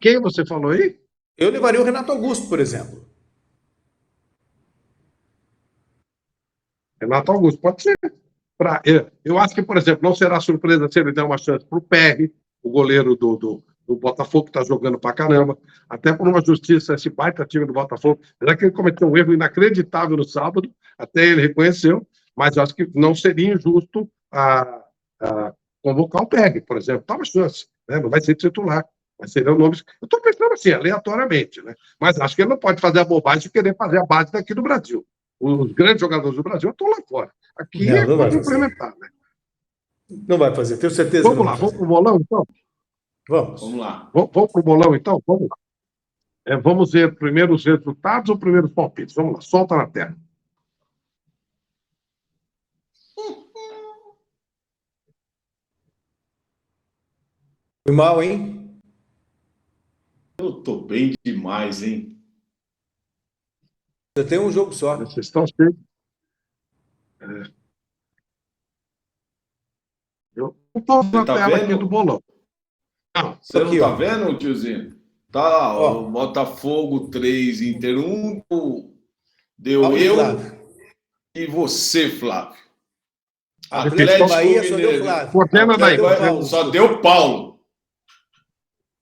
Quem você falou aí? Eu levaria o Renato Augusto, por exemplo. Renato Augusto, pode ser. Eu acho que, por exemplo, não será surpresa se ele der uma chance para o Perry, o goleiro do Botafogo, que está jogando para caramba, até por uma justiça, esse baita time do Botafogo. Já que ele cometeu um erro inacreditável no sábado, até ele reconheceu, mas eu acho que não seria injusto a convocar o Perry, por exemplo. Dá uma chance, né? Não vai ser titular, mas seria o nome. Eu estou pensando assim, aleatoriamente, né? Mas acho que ele não pode fazer a bobagem de querer fazer a base daqui do Brasil. Os grandes jogadores do Brasil estão lá fora. Aqui Não, é não para vai fazer. complementar, né? Não vai fazer, tenho certeza que Vamos não lá, vai vamos fazer. para o bolão, então? Vamos. Vamos lá. Vamos para o bolão, então? Vamos lá. Vamos ver primeiro os resultados ou primeiro os palpites? Vamos lá, solta na tela. Foi mal, hein? Eu tô bem demais, hein? Você tem um jogo só. Vocês estão cheios. Eu não estou Você na tá tela aqui do vendo? bolão. Não. Tô Você não aqui, tá ó. vendo, tiozinho? Tá lá, o Ó, Botafogo 3, Inter 1, deu Paulo e eu Flávio. e você, Flávio. Atlético e Então, Atlético Bahia só deu Mineiro. Flávio. coordena Só daí, deu coordena. Paulo, Só desculpa. deu Paulo.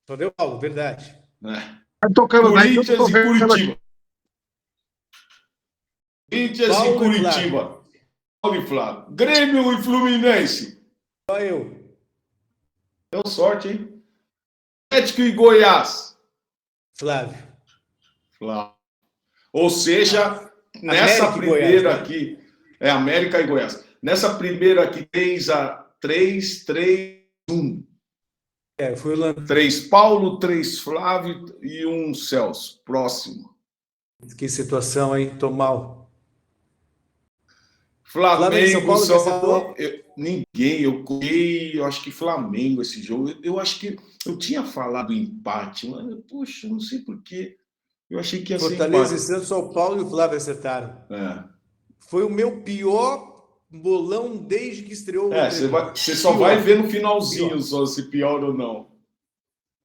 Só deu Paulo, verdade. Né? Vai tocando daí que eu Corinthians estou e vendo aqui. Curitiba. Corinthians e Paulo e Curitiba. Paulo e Flávio. Grêmio e Fluminense. Só eu. Deu sorte, hein? Atlético e Goiás. Flávio. Flávio. Ou seja, nessa América e Goiás, primeira né? aqui, é América e Goiás. Nessa primeira aqui, 3-3-3-1. Foi o Lan... 3 Paulo, 3 Flávio e 1 Celso. Próximo. Que situação, hein? Tô mal. Flamengo e São Flamengo, Paulo que São acertou? ninguém, eu coloquei, eu acho que Flamengo esse jogo. Eu acho que eu tinha falado empate, mas, poxa, não sei porquê. Eu achei que ia ser Fortaleza e empate. Santos, São Paulo e o Flávio acertaram. Foi o meu pior bolão desde que estreou o Você só vai ver no finalzinho só se pior ou não.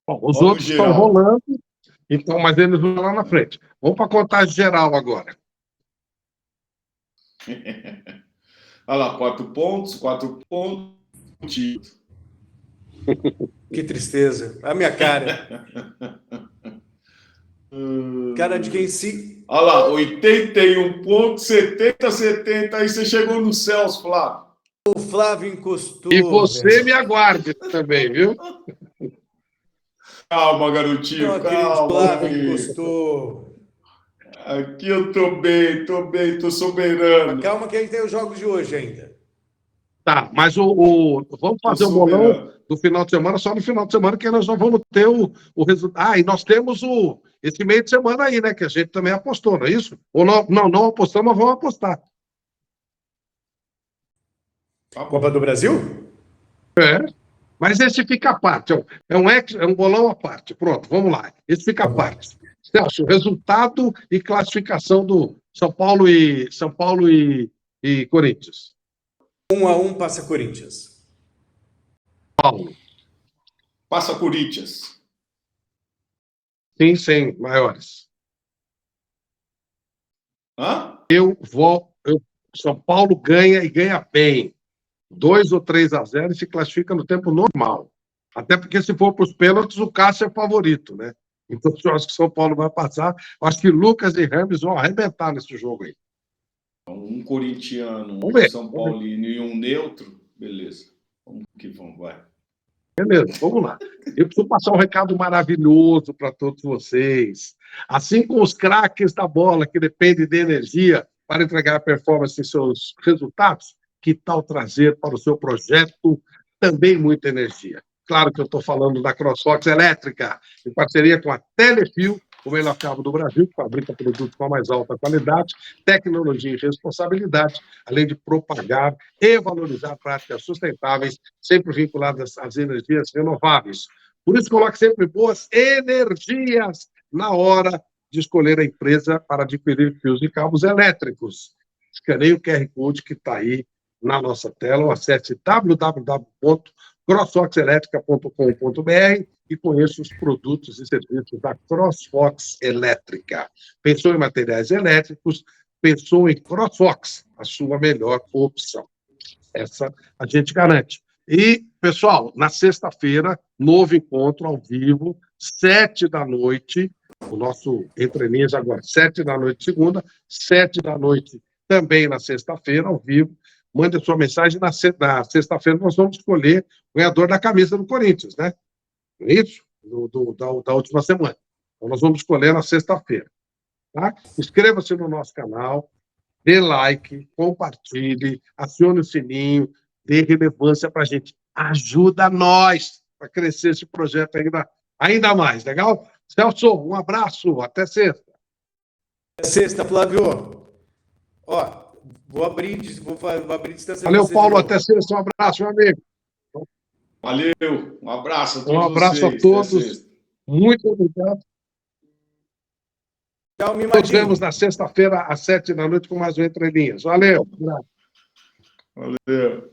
Bom, os Ó, no outros estão geral. rolando, então, mas eles vão lá na frente. Vamos para a contagem geral agora. Olha lá, 4 pontos, 4 pontos. Que tristeza. A minha cara. Cara de quem se... Olha lá, 81 pontos, 70. Aí você chegou no Celso, Flávio. O Flávio encostou. E você velho. me aguarde também, viu? Calma, garotinho, Não acredito, calma. Flávio encostou. Aqui eu tô bem, tô soberano. Mas calma que a gente tem os jogos de hoje ainda. Tá, mas vamos Tô fazer o bolão soberano. do final de semana, só no final de semana, que nós não vamos ter o resultado. Ah, e nós temos esse meio de semana aí, né? Que a gente também apostou, não é isso? Ou não apostamos, mas vamos apostar. Tá bom. Copa do Brasil? Mas esse fica à parte, é um bolão à parte. Pronto, vamos lá. Esse fica à parte. Celso, resultado e classificação do São Paulo e Corinthians. 1-1 passa Corinthians. Paulo. Passa Corinthians. Sim, sem maiores. Hã? São Paulo ganha e ganha bem. 2 ou 3-0 e se classifica no tempo normal. Até porque, se for para os pênaltis, o Cássio é favorito, né? Então, eu acho que o São Paulo vai passar. Eu acho que Lucas e Rames vão arrebentar nesse jogo aí. Um corintiano, Vamos um ver. São Paulino e um neutro, beleza. Vamos que vamos, vai. Beleza, vamos lá. Eu preciso passar um recado maravilhoso para todos vocês. Assim como os craques da bola, que dependem de energia para entregar performance em seus resultados, que tal trazer para o seu projeto também muita energia? Claro que eu estou falando da CrossFox Elétrica, em parceria com a Telefio, o melhor cabo do Brasil, que fabrica produtos com a mais alta qualidade, tecnologia e responsabilidade, além de propagar e valorizar práticas sustentáveis, sempre vinculadas às energias renováveis. Por isso, coloque sempre boas energias na hora de escolher a empresa para adquirir fios e cabos elétricos. Escaneie o QR Code que está aí na nossa tela, ou acesse www.crossfoxelétrica.com.br e conheça os produtos e serviços da CrossFox Elétrica. Pensou em materiais elétricos? Pensou em CrossFox, a sua melhor opção. Essa a gente garante. E, pessoal, na sexta-feira, novo encontro ao vivo, 7h, o nosso Entre Linhas agora, 7h, segunda, 7h também na sexta-feira, ao vivo. Mande a sua mensagem. Na sexta-feira nós vamos escolher o ganhador da camisa do Corinthians, né? Não é isso? Da última semana. Então, nós vamos escolher na sexta-feira. Tá? Inscreva-se no nosso canal, dê like, compartilhe, acione o sininho, dê relevância para a gente. Ajuda nós a crescer esse projeto ainda mais, legal? Celso, um abraço, até sexta. Até sexta, Flávio. Ó, vou abrir distância. Valeu, Paulo, até sexta, um abraço, meu amigo. Valeu, um abraço a todos. Um abraço a todos. Muito obrigado. Tchau, Nos vemos na sexta-feira, às 7h com mais um Entre Linhas. Valeu. Valeu.